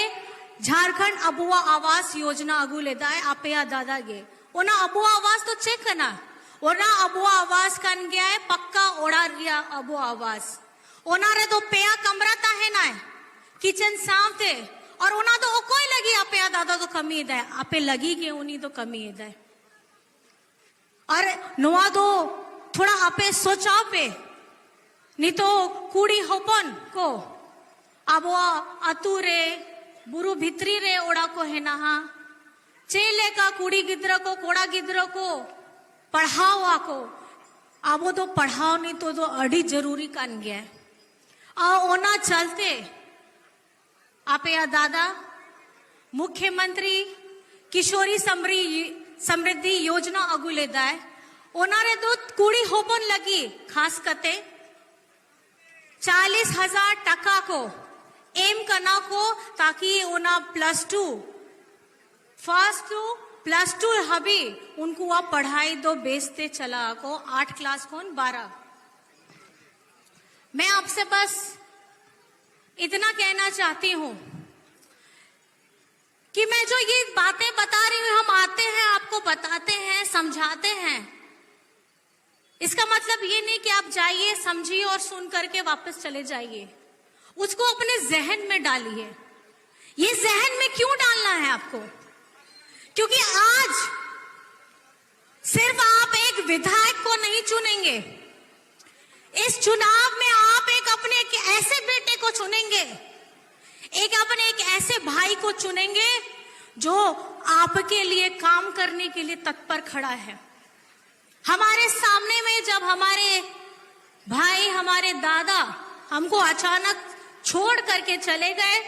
झारखंड अबुआ आवास योजना अगू लेता है आपे या दादा गे ओना अबुआ आवास तो चेक करना ओना अबुआ आवास कन गया है पक्का ओढ़ा रिया अबुआ आवास ओना रे तो पेया कमरा ता है ना किचन साफ थे और ओना तो कोई लगी आपे या दादा तो कमी है आपे लगी के उन्हीं तो कमी है और नोआ तो थोड़ा आपे सोचाओ पे नहीं तो कूड़ी होपन को अब वो अतु रे बुरु भित्री रे ओड़ा को है ना चेले का कुड़ी गिद्र को कोड़ा गिद्र को पढ़ाओ को अब वो तो पढ़ाओ नहीं तो अड़ी जरूरी कान गया है और ओना चलते आपे या दादा मुख्यमंत्री किशोरी समृद्धि योजना अगु लेदा है ओना रे तो कुड़ी होपन लगी खास करते 40,000 टका को एम करना को ताकि ओना +2 फर्स्ट टू +2 हबी उनको आप पढ़ाई दो बेचते चला को 8 क्लास कौन 12 मैं आपसे बस इतना कहना चाहती हूं कि मैं जो ये बातें बता रही हूं, हम आते हैं, आपको बताते हैं, समझाते हैं, इसका मतलब ये नहीं कि आप जाइए, समझिए और सुन करके वापस चले जाइए। उसको अपने जहन में डालिए। ये जहन में क्यों डालना है आपको? क्योंकि आज सिर्फ आप एक विधायक को नहीं चुनेंगे, इस चुनाव में आप अपने एक ऐसे बेटे को चुनेंगे, अपने एक ऐसे भाई को चुनेंगे जो आपके लिए काम करने के लिए तत्पर खड़ा है। हमारे सामने में जब हमारे भाई, हमारे दादा हमको अचानक छोड़ करके चले गए,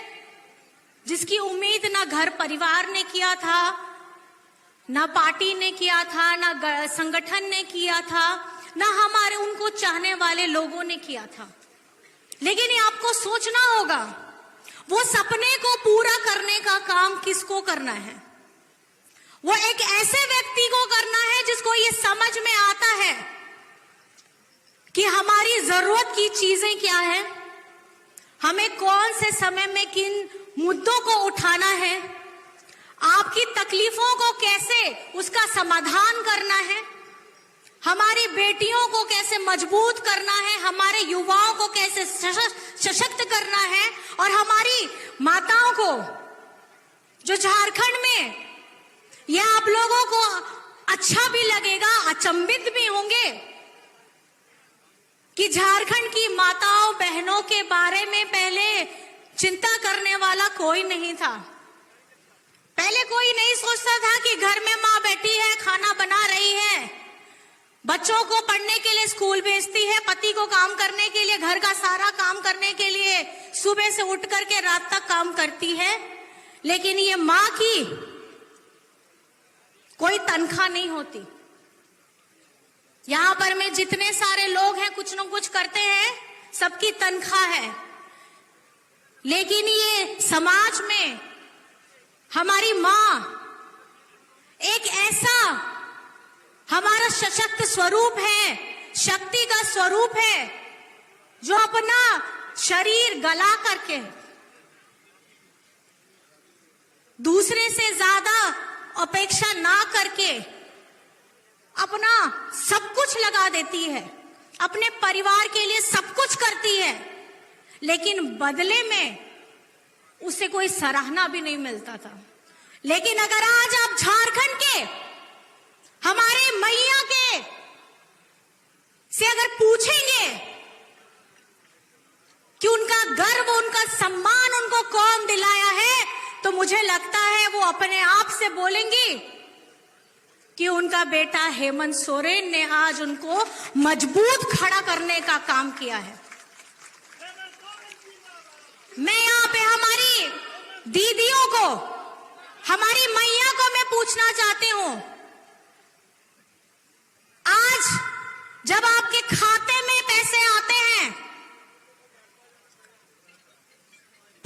जिसकी उम्मीद ना घर परिवार ने किया था, ना पार्टी ने किया था, ना संगठन ने किया था, ना हमारे उनको चाहने वाले लोगों ने किया था। लेकिन ये आपको सोचना होगा, वो सपने को पूरा करने का काम किसको करना है? वो एक ऐसे व्यक्ति को करना है जिसको ये समझ में आता है कि हमारी जरूरत की चीजें क्या है, हमें कौन से समय में किन मुद्दों को उठाना है, आपकी तकलीफों को कैसे उसका समाधान करना है, हमारी बेटियों को कैसे मजबूत करना है, हमारे युवाओं को कैसे सशक्त करना है, और हमारी माताओं को, जो झारखंड में, यह आप लोगों को अच्छा भी लगेगा, अचंभित भी होंगे कि झारखंड की माताओं बहनों के बारे में पहले चिंता करने वाला कोई नहीं था। पहले कोई नहीं सोचता था कि घर में माँ बैठी है, खाना बना रही है, बच्चों को पढ़ने के लिए स्कूल भेजती है, पति को काम करने के लिए, घर का सारा काम करने के लिए सुबह से उठ करके रात तक काम करती है। लेकिन ये माँ की कोई तनख्वाह नहीं होती। यहां पर में जितने सारे लोग हैं, कुछ न कुछ करते हैं, सबकी तनख्वाह है। लेकिन ये समाज में हमारी माँ एक ऐसा हमारा सशक्त स्वरूप है, शक्ति का स्वरूप है, जो अपना शरीर गला करके दूसरे से ज्यादा अपेक्षा ना करके अपना सब कुछ लगा देती है, अपने परिवार के लिए सब कुछ करती है, लेकिन बदले में उसे कोई सराहना भी नहीं मिलता था। लेकिन अगर आज आप झारखंड के हमारे मैया के से अगर पूछेंगे कि उनका गर्व, उनका सम्मान उनको कौन दिलाया है, तो मुझे लगता है वो अपने आप से बोलेंगी कि उनका बेटा हेमंत सोरेन ने आज उनको मजबूत खड़ा करने का काम किया है। मैं यहाँ पे हमारी दीदियों को, हमारी मैया को मैं पूछना चाहती हूँ, आज जब आपके खाते में पैसे आते हैं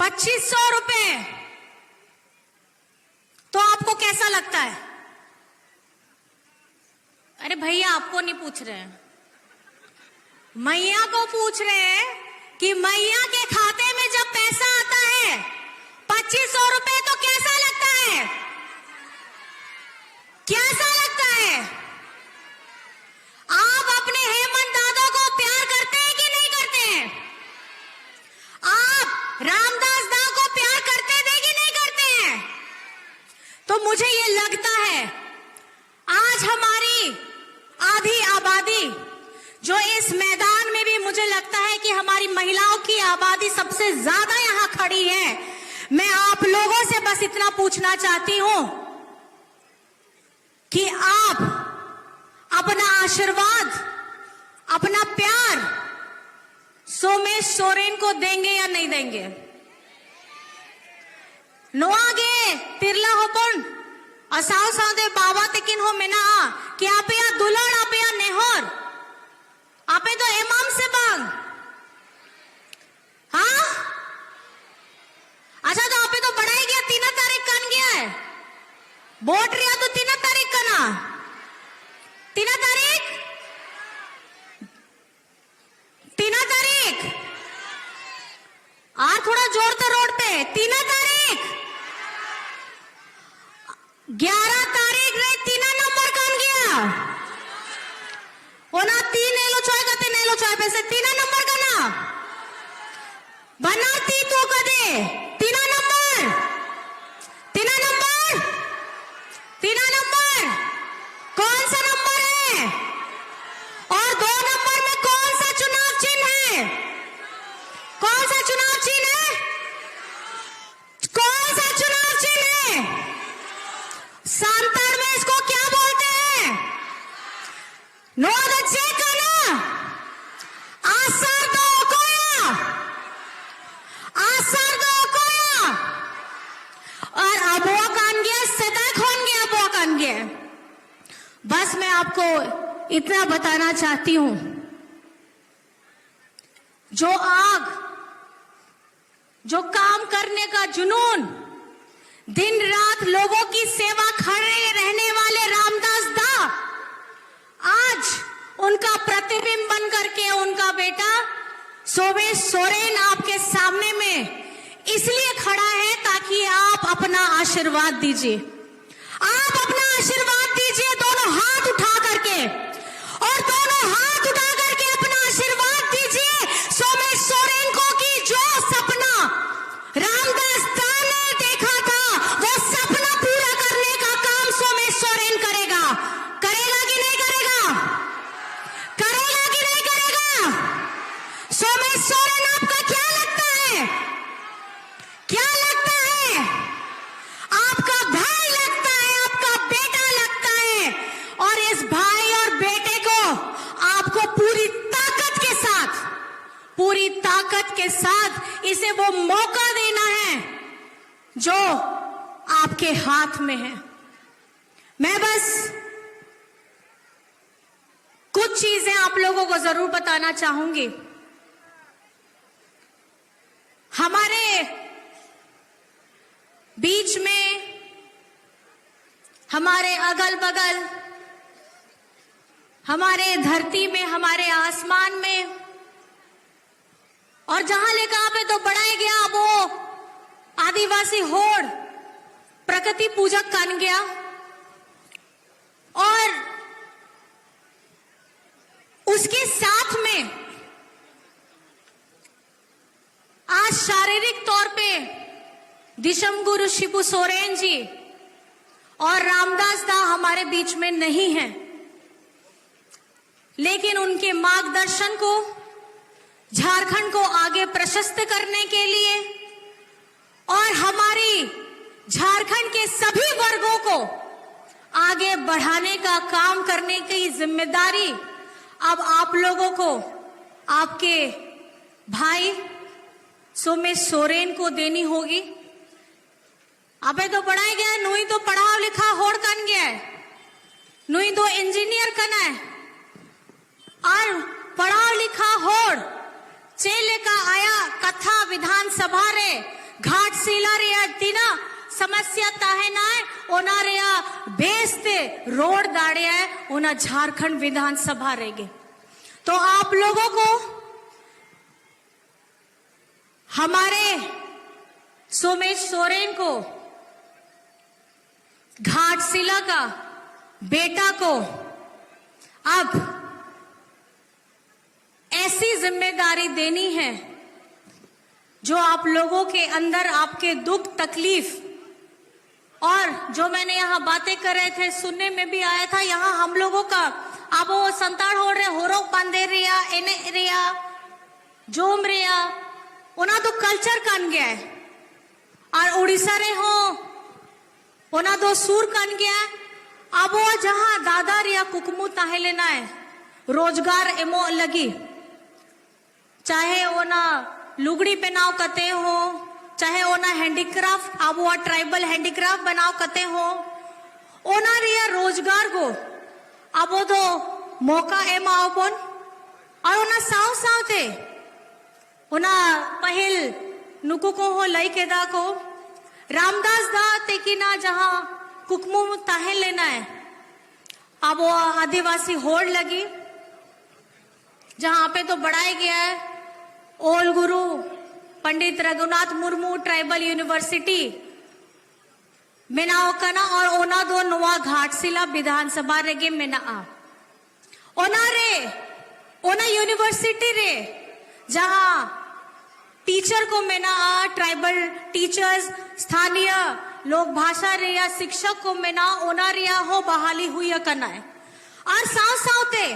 2500 रुपए, तो आपको कैसा लगता है? अरे भैया, आपको नहीं पूछ रहे हैं, मैया को पूछ रहे हैं कि मैया के खाते में जब पैसा आता है 2500 रुपए, तो कैसा लगता है? कैसा लगता है? आप अपने हेमंत दादा को प्यार करते हैं कि नहीं करते हैं? आप रामदास दा को प्यार करते थे कि नहीं करते हैं? तो मुझे ये लगता है आज हमारी आधी आबादी जो इस मैदान में भी, मुझे लगता है कि हमारी महिलाओं की आबादी सबसे ज्यादा यहां खड़ी है। मैं आप लोगों से बस इतना पूछना चाहती हूं कि आप अपना आशीर्वाद, अपना प्यार सोमेश सोरेन को देंगे या नहीं देंगे? नोआगे तिरला होपन असाव सादे बाबा तेकिन हो मेना कि आप या दुलड़, आप या नेहर, आपे तो इमाम से बांग, हाँ? अच्छा, तो आपे तो बढ़ाई गया 3 तारीख कन गया है, वोट रिया तो 3 तारीख का ना, 3 तारीख, 3 तारीख, और थोड़ा जोर तो रोड पे, 3 तारीख, 11 तारीख रे 3 नंबर कौन गया ओना 3 नेलो चोय कते नेलो चोय पे से 3 नंबर का ना बनाती तू कदे 3 नंबर 3 नंबर 3 नंबर कौन सा नंबर है और 2 नंबर में कौन सा चुनाव चिन्ह है कौन सा चुनाव चिन्ह है कौन सा चुनाव चिन्ह है सांताड़ में इसको क्या बोलते हैं नो दच्चे का ना आसार दो कोया आसार दो कोया और अबुआ कान गया सदा खोन गया अबुआ कान गया बस मैं आपको इतना बताना चाहती हूं जो आग जो काम करने का जुनून दिन रात लोगों की सेवा खड़े रहने वाले रामदास दा आज उनका प्रतिबिंब बन करके उनका बेटा सोमेश सोरेन आपके सामने में इसलिए खड़ा है ताकि आप अपना आशीर्वाद दीजिए आप अपना आशीर्वाद दीजिए दोनों हाथ उठा करके और दोनों हाथ उठा करके अपना आशीर्वाद दीजिए सोमेश सोरेन को कि जो सपना रामदास दा ने देखा था वो सपना पूरा करने का काम सोमेश सोरेन करेगा करेगा कि नहीं करेगा करेगा कि नहीं करेगा सोमेश सोरेन आपका क्या लगता है क्या लगता है आपका भाई लगता है आपका बेटा लगता है और इस भाई और बेटे को आपको पूरी ताकत के साथ इसे वो मौका देना है जो आपके हाथ में है मैं बस कुछ चीजें आप लोगों को जरूर बताना चाहूंगी हमारे बीच में हमारे अगल बगल हमारे धरती में हमारे आसमान में और जहां ले कहां पे तो बढ़ाया गया वो आदिवासी होड़ प्रकृति पूजक बन गया और उसके साथ में आज शारीरिक तौर पे दिशम गुरु शिबू सोरेन जी और रामदास दा हमारे बीच में नहीं है लेकिन उनके मार्गदर्शन को झारखंड को आगे प्रशस्त करने के लिए और हमारी झारखंड के सभी वर्गों को आगे बढ़ाने का काम करने की जिम्मेदारी अब आप लोगों को आपके भाई सोमेश सोरेन को देनी होगी अबे तो पढ़ाया गया नुई तो पढ़ा लिखा होड़ कन गया है नुई तो इंजीनियर कना है और पढ़ा लिखा होड़ चेले का आया कथा विधानसभा रे घाटशिला रे तीना समस्या ताहे ना है ओना रे बेस्ते रोड दाड़े है ओना झारखंड विधानसभा रहेगे तो आप लोगों को हमारे सोमेश सोरेन को घाटशिला का बेटा को अब ऐसी जिम्मेदारी देनी है जो आप लोगों के अंदर आपके दुख तकलीफ और जो मैंने यहाँ बातें कर रहे थे सुनने में भी आया था यहाँ हम लोगों का अब वो संताड़ हो रहे होरोक बांधे रिया एने रिया जोम रिया उना तो कल्चर कन गया है और उड़ीसा रे हो उना तो सूर कन गया है अब वो जहाँ दादा रिया कुकमू ताहे लेना है रोजगार एमो लगी चाहे ओना लुगड़ी बनाओ कते हो चाहे ओना हैंडीक्राफ्ट अब वो ट्राइबल हैंडीक्राफ्ट बनाओ कते हो ओना रिया रोजगार को अब वो तो मौका एम आओ पन और ओना साव साव थे ओना पहल नुकु को हो लई के दा को रामदास दा ते की ना जहां कुकमू ताहे लेना है अब वो आदिवासी होड़ लगी जहां पे तो बढ़ाया गया है ओल गुरु पंडित रघुनाथ मुर्मू ट्राइबल यूनिवर्सिटी मेनाओ कना और ओना दो नोआ घाटशिला विधानसभा रेगे मेना ओना रे ओना यूनिवर्सिटी रे जहां टीचर को मेना ट्राइबल टीचर्स स्थानीय लोक भाषा रे या शिक्षक को मेना ओना रिया हो बहाली हुई कना है और साव सावते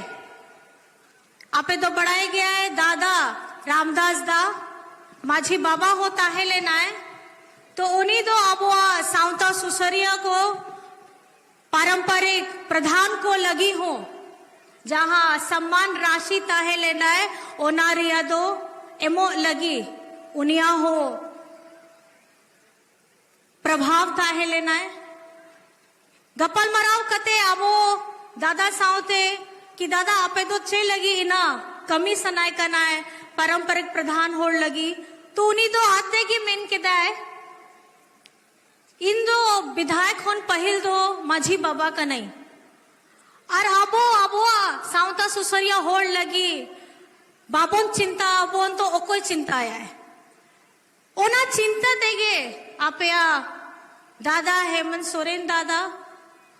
आपे तो बढ़ाया गया है दादा रामदास दा माझी बाबा होता है लेना है तो उन्हीं दो अब सावता सुसरिया को पारंपरिक प्रधान को लगी हो जहां सम्मान राशि ताहे लेना है ओनारिया दो एमो लगी उनिया हो प्रभाव ताहे लेना है गपल मराव कते आवो दादा सावते कि दादा आपे तो चे लगी इना कमी सनाय कना है पारंपरिक प्रधान होड़ लगी तो उन्हीं दो आते की मेन किदा है इन दो विधायक होन पहिल दो माझी बाबा का नहीं और अबो सावता सुसरिया होड़ लगी बाबोन चिंता अबोन तो ओकोई चिंता आया है ओना चिंता देगे आपया दादा हेमंत सोरेन दादा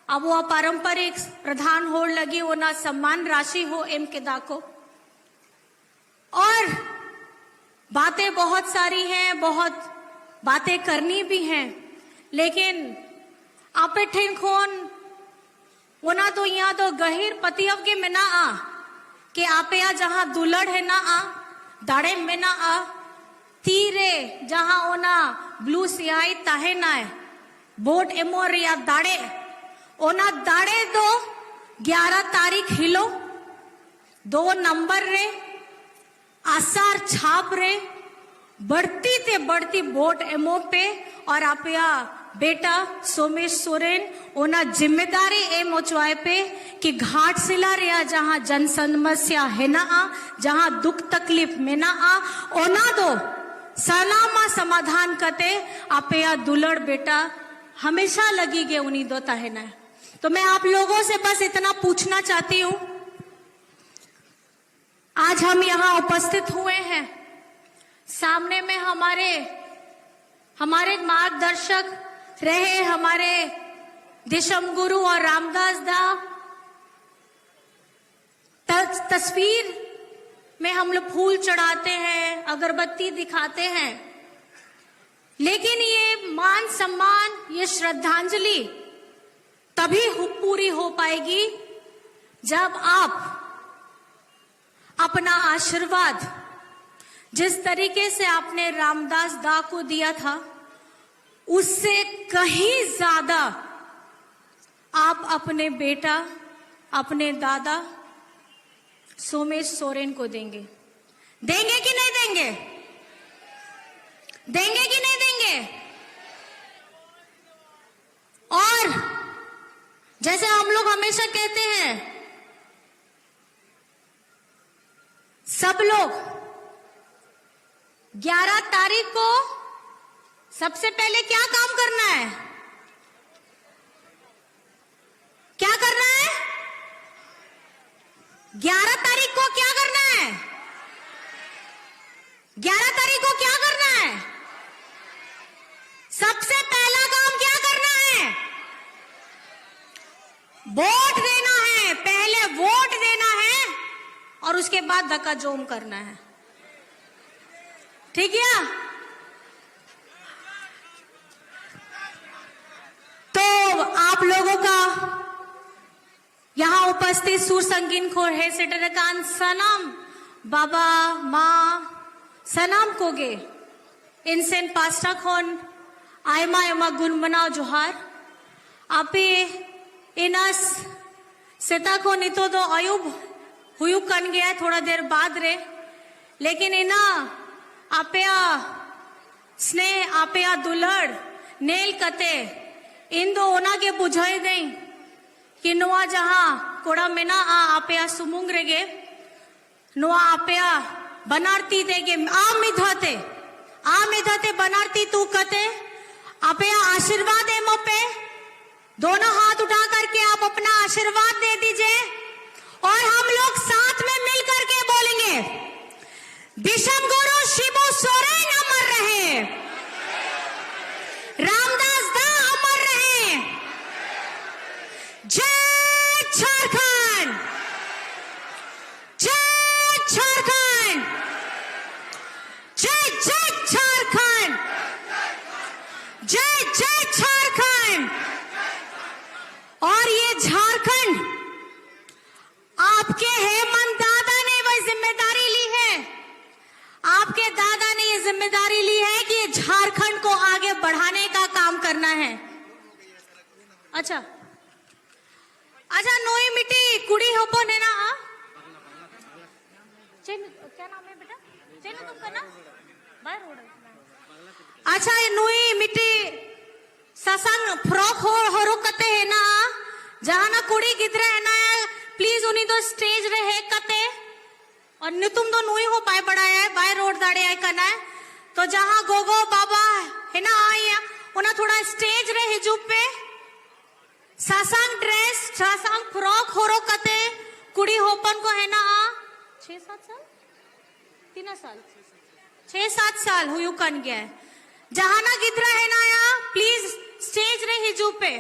अब वो पारंपरिक प्रधान होड़ लगी ओना सम्मान राशि हो एम के दाको और बातें बहुत सारी हैं बहुत बातें करनी भी हैं लेकिन आपे ठेन खोन ओना तो यहाँ तो गहिर पतियव के में ना कि आपे या जहां दुलड़ है ना दाड़े में ना तीरे जहां ओना ब्लू सियाही ताहे ना है बोट एमोर या दाड़े ओना दाड़े दो 11 तारीख हिलो 2 नंबर रे आसार छाप रे बढ़ती ते बढ़ती वोट एमओ पे और आपया बेटा सोमेश सोरेन ओना जिम्मेदारी एम ओचवाए पे कि घाटशिला रिया जहां जन समस्या है ना जहां दुख तकलीफ में ना ओना दो सलामा समाधान कते आपया दुलड़ बेटा हमेशा लगी गे उन्हीं दो ताहे ना तो मैं आप लोगों से बस इतना पूछना चाहती हूं आज हम यहां उपस्थित हुए हैं सामने में हमारे मार्गदर्शक रहे हमारे दिशम गुरु और रामदास दा तस्वीर में हम लोग फूल चढ़ाते हैं अगरबत्ती दिखाते हैं लेकिन ये मान सम्मान ये श्रद्धांजलि तभी पूरी हो पाएगी जब आप अपना आशीर्वाद जिस तरीके से आपने रामदास दा को दिया था उससे कहीं ज्यादा आप अपने बेटा अपने दादा सोमेश सोरेन को देंगे कि नहीं देंगे कि नहीं देंगे और जैसे हम लोग हमेशा कहते हैं सब लोग 11 तारीख को सबसे पहले क्या काम करना है क्या करना है 11 तारीख को क्या करना है 11 तारीख को क्या करना है सबसे पहला काम क्या करना है वोट देना है पहले वोट देना है और उसके बाद धक्का जोम करना है ठीक है तो आप लोगों का यहाँ उपस्थित सुर संगीन खोर है सेटरकान सनम बाबा माँ सनम कोगे इनसेन पास्टा खोन आयमा एमा गुनमनाव जोहार आपे इनस सेता को नितो दो अयुब हुयुब कन गया थोड़ा देर बाद रे लेकिन इना आपया स्नेह आपया दुलड़ नेल कते इन दो ओना के बुझाई दें कि नुआ जहां कोड़ा मेना आपया सुमुंग रेगे नुआ आपया बनारती देगे आ मिधते बनारती तू कते आपया आशीर्वाद है मो पे दोनों हाथ उठा करके आप अपना आशीर्वाद दे दीजिए और हम लोग साथ में मिल करके बोलेंगे दिशम गुरु शिबू सोरेन अमर रहे रामदास दा अमर रहे जिम्मेदारी ली है कि झारखंड को आगे बढ़ाने का काम करना है। अच्छा नोई मिट्टी कुड़ी होपन है ना। क्या नाम है बेटा? तुमका ना बाहर रोड। अच्छा ये नोई मिट्टी ससंग फ्रॉक हो कते है ना, जहां ना कुड़ी गिदरे है ना, प्लीज उन्हीं तो स्टेज रहे कते और न तुम तो नुई हो पाए बड़ा है बाय रोड दाड़े है करना है। तो जहां गोगो बाबा है ना आई उन्हें थोड़ा स्टेज रे हिजू पे सासांग ड्रेस सासांग फ्रॉक होरो कते कुड़ी होपन को है ना 6-7 साल 3 साल 6-7 साल हुई कन गया है। जहां ना गिदरा है ना या प्लीज स्टेज रे हिजू पे।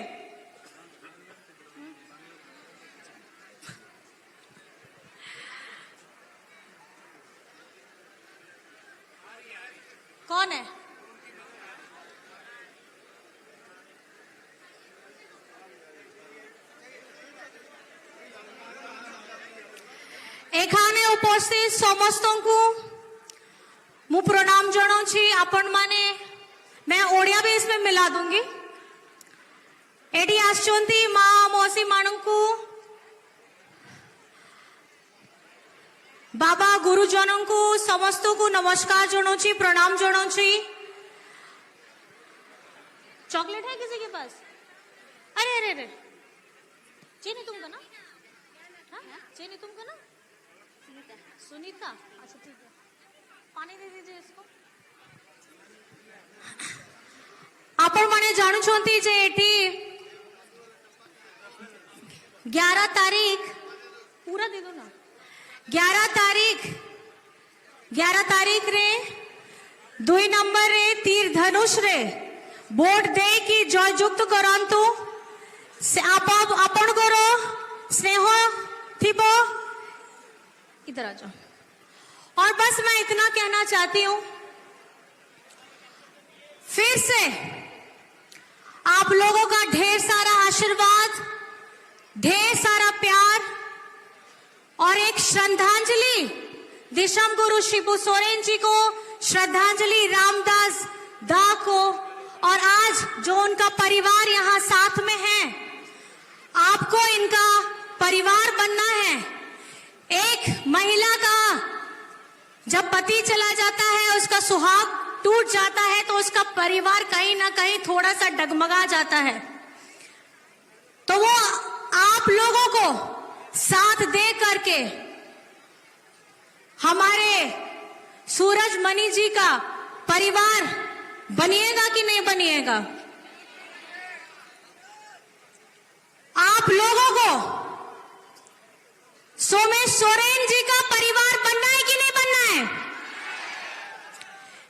कौन है? एखाने उपस्थित समस्त को मु प्रणाम जनाऊँगी। आपण माने मैं ओडिया भी इसमें मिला दूंगी। एडी आसचंती माँ मौसी मानू बाबा गुरुजनों को समस्त को नमस्कार जनाऊँगी, प्रणाम जनाऊँगी। चॉकलेट है किसी के पास? अरे अरे अरे चीनी तुमको ना? हाँ चीनी तुमको ना? सुनीता अच्छा ठीक है, पानी दे दीजिए इसको। आपण माने जानू छंती जे एठी 11 तारीख पूरा दे दो ना। 11 तारीख रे 2 नंबर रे तीर धनुष रे बोर्ड दे की जययुक्त करंतु आपण करो स्नेह थिबो। इधर आ जाओ। और बस मैं इतना कहना चाहती हूं, फिर से आप लोगों का ढेर सारा आशीर्वाद, ढेर सारा प्यार और एक श्रद्धांजलि दिशम गुरु शिबू सोरेन जी को, श्रद्धांजलि रामदास दा को, और आज जो उनका परिवार यहाँ साथ में है, आपको इनका परिवार बनना है। एक महिला का जब पति चला जाता है, उसका सुहाग टूट जाता है, तो उसका परिवार कहीं ना कहीं थोड़ा सा डगमगा जाता है। तो वो आप लोगों को साथ दे करके हमारे सूरज मणि जी का परिवार बनिएगा कि नहीं बनिएगा? आप लोगों को सोमेश सोरेन जी का परिवार बनना है कि नहीं बनना है?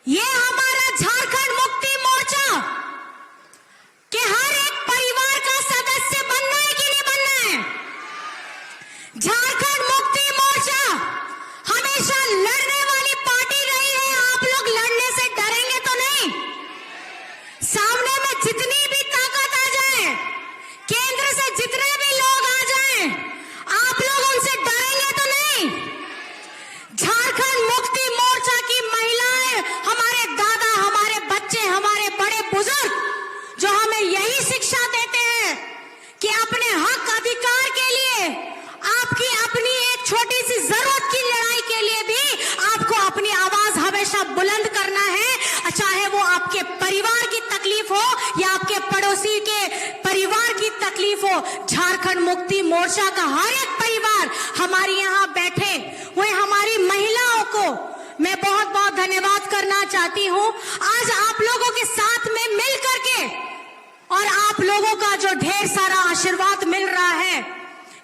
ये हमारा झारखंड मुक्ति मोर्चा के हर एक परिवार का सदस्य बनना है कि नहीं बनना है? झारखंड मुक्ति मोर्चा हमेशा लड़ने वाली पार्टी रही है। आप लोग लड़ने से डरेंगे तो नहीं? सामने में जितनी भी ताकत आ जाए, केंद्र से जितने भी लोग आ जाएं, आप लोग उनसे डरेंगे तो नहीं? झारखंड मुक्ति मोर्चा की महिलाएं, हमारे दादा, हमारे बच्चे, हमारे बड़े बुजुर्ग जो हमें यही शिक्षा देते हैं कि अपने हक अधिकार के लिए, आपकी अपनी एक छोटी सी जरूरत की लड़ाई के लिए भी आपको अपनी आवाज हमेशा बुलंद करना है। चाहे वो आपके परिवार की तकलीफ हो या आपके पड़ोसी के परिवार की तकलीफ हो, झारखंड मुक्ति मोर्चा का हर एक परिवार हमारे यहाँ बैठे हुए हमारी महिलाओं को मैं बहुत बहुत धन्यवाद करना चाहती हूँ। आज आप लोगों के साथ में मिल करके और आप लोगों का जो ढेर सारा आशीर्वाद मिल रहा है,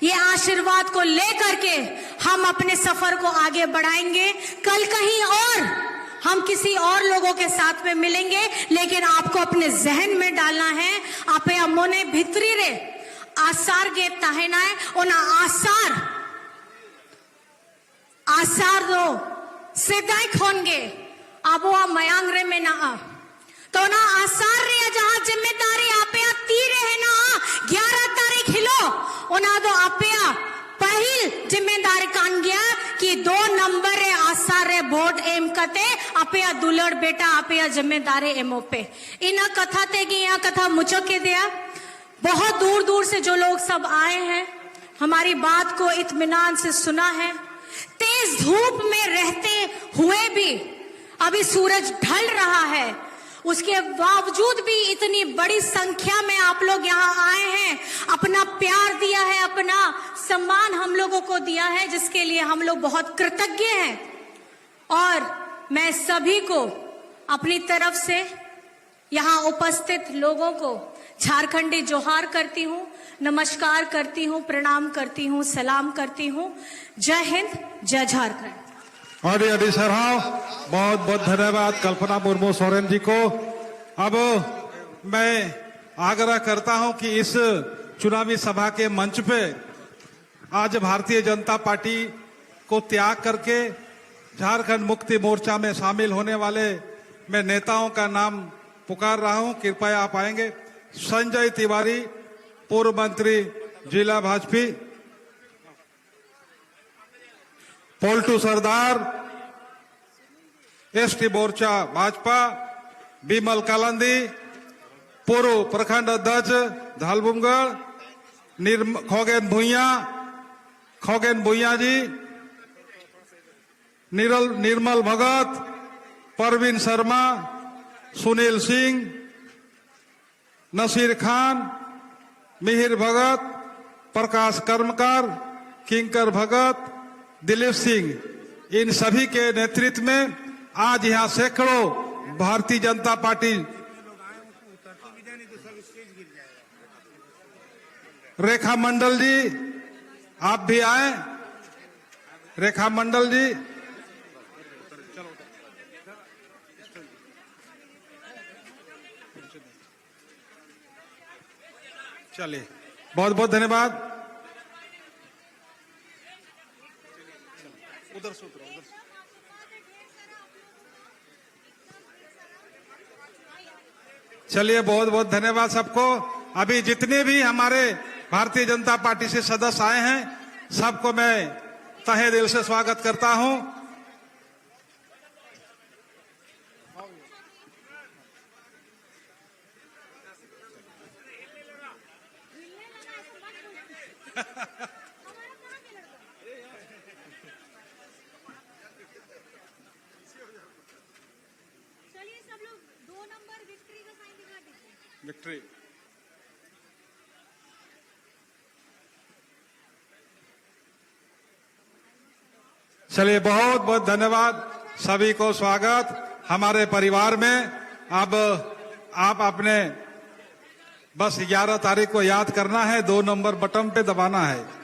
ये आशीर्वाद को लेकर के हम अपने सफर को आगे बढ़ाएंगे। कल कहीं और हम किसी और लोगों के साथ में मिलेंगे, लेकिन आपको अपने जहन में डालना है, आपे अमोने भितरी रे आसार गे ताहेना है, उन आसार दो सिद्धाई खोनगे आबो आ मयांग रे में ना तो ना आसार रे जहां जिम्मेदारी आपे तीरे है ना 11 तारीख हिलो उना दो आपे पहल जिम्मेदारी कान गया कि 2 नंबर रे आसार रे वोट एम कते आपे या दुलड़ बेटा आपे या जिम्मेदारी एमओ पे इन कथा ते कि यहाँ कथा मुझो के दिया बहुत दूर दूर से जो लोग सब आए हैं, हमारी बात को इत्मीनान से सुना है। तेज धूप में रहते हुए भी अभी सूरज ढल रहा है, उसके बावजूद भी इतनी बड़ी संख्या में आप लोग यहाँ आए हैं, अपना प्यार दिया है, अपना सम्मान हम लोगों को दिया है, जिसके लिए हम लोग बहुत कृतज्ञ हैं। और मैं सभी को अपनी तरफ से यहाँ उपस्थित लोगों को झारखंडी जोहार करती हूँ, नमस्कार करती हूँ, प्रणाम करती हूँ, सलाम करती हूँ। जय हिंद, जय झारखंड। अड़ी सराव, बहुत बहुत धन्यवाद कल्पना मुर्मू सोरेन जी को। अब मैं आग्रह करता हूं कि इस चुनावी सभा के मंच पे आज भारतीय जनता पार्टी को त्याग करके झारखंड मुक्ति मोर्चा में शामिल होने वाले मैं नेताओं का नाम पुकार रहा हूं, कृपया आप आएंगे। संजय तिवारी, पूर्व मंत्री जिला भाजपा। पोल्टू सरदार, एसटी मोर्चा भाजपा। बिमल कालंदी, पूर्व प्रखंड अध्यक्ष धालबुमगढ़। खगेन भुइया जी, निर्मल भगत, परवीन शर्मा, सुनील सिंह, नसीर खान, मिहिर भगत, प्रकाश कर्मकार, किंकर भगत, दिलीप सिंह, इन सभी के नेतृत्व में आज यहाँ सैकड़ों भारतीय जनता पार्टी। रेखा मंडल जी, आप भी आए। रेखा मंडल जी, चलिए, बहुत बहुत धन्यवाद। उधर से उधर से। चलिए, बहुत बहुत धन्यवाद सबको। अभी जितने भी हमारे भारतीय जनता पार्टी से सदस्य आए हैं, सबको मैं तहे दिल से स्वागत करता हूं। चलिए सब लोग 2 नंबर विक्ट्री का साइन दिखा दीजिए। विक्ट्री। चलिए, बहुत बहुत धन्यवाद सभी को, स्वागत हमारे परिवार में। अब आप अपने बस 11 तारीख को याद करना है, 2 नंबर बटन पे दबाना है।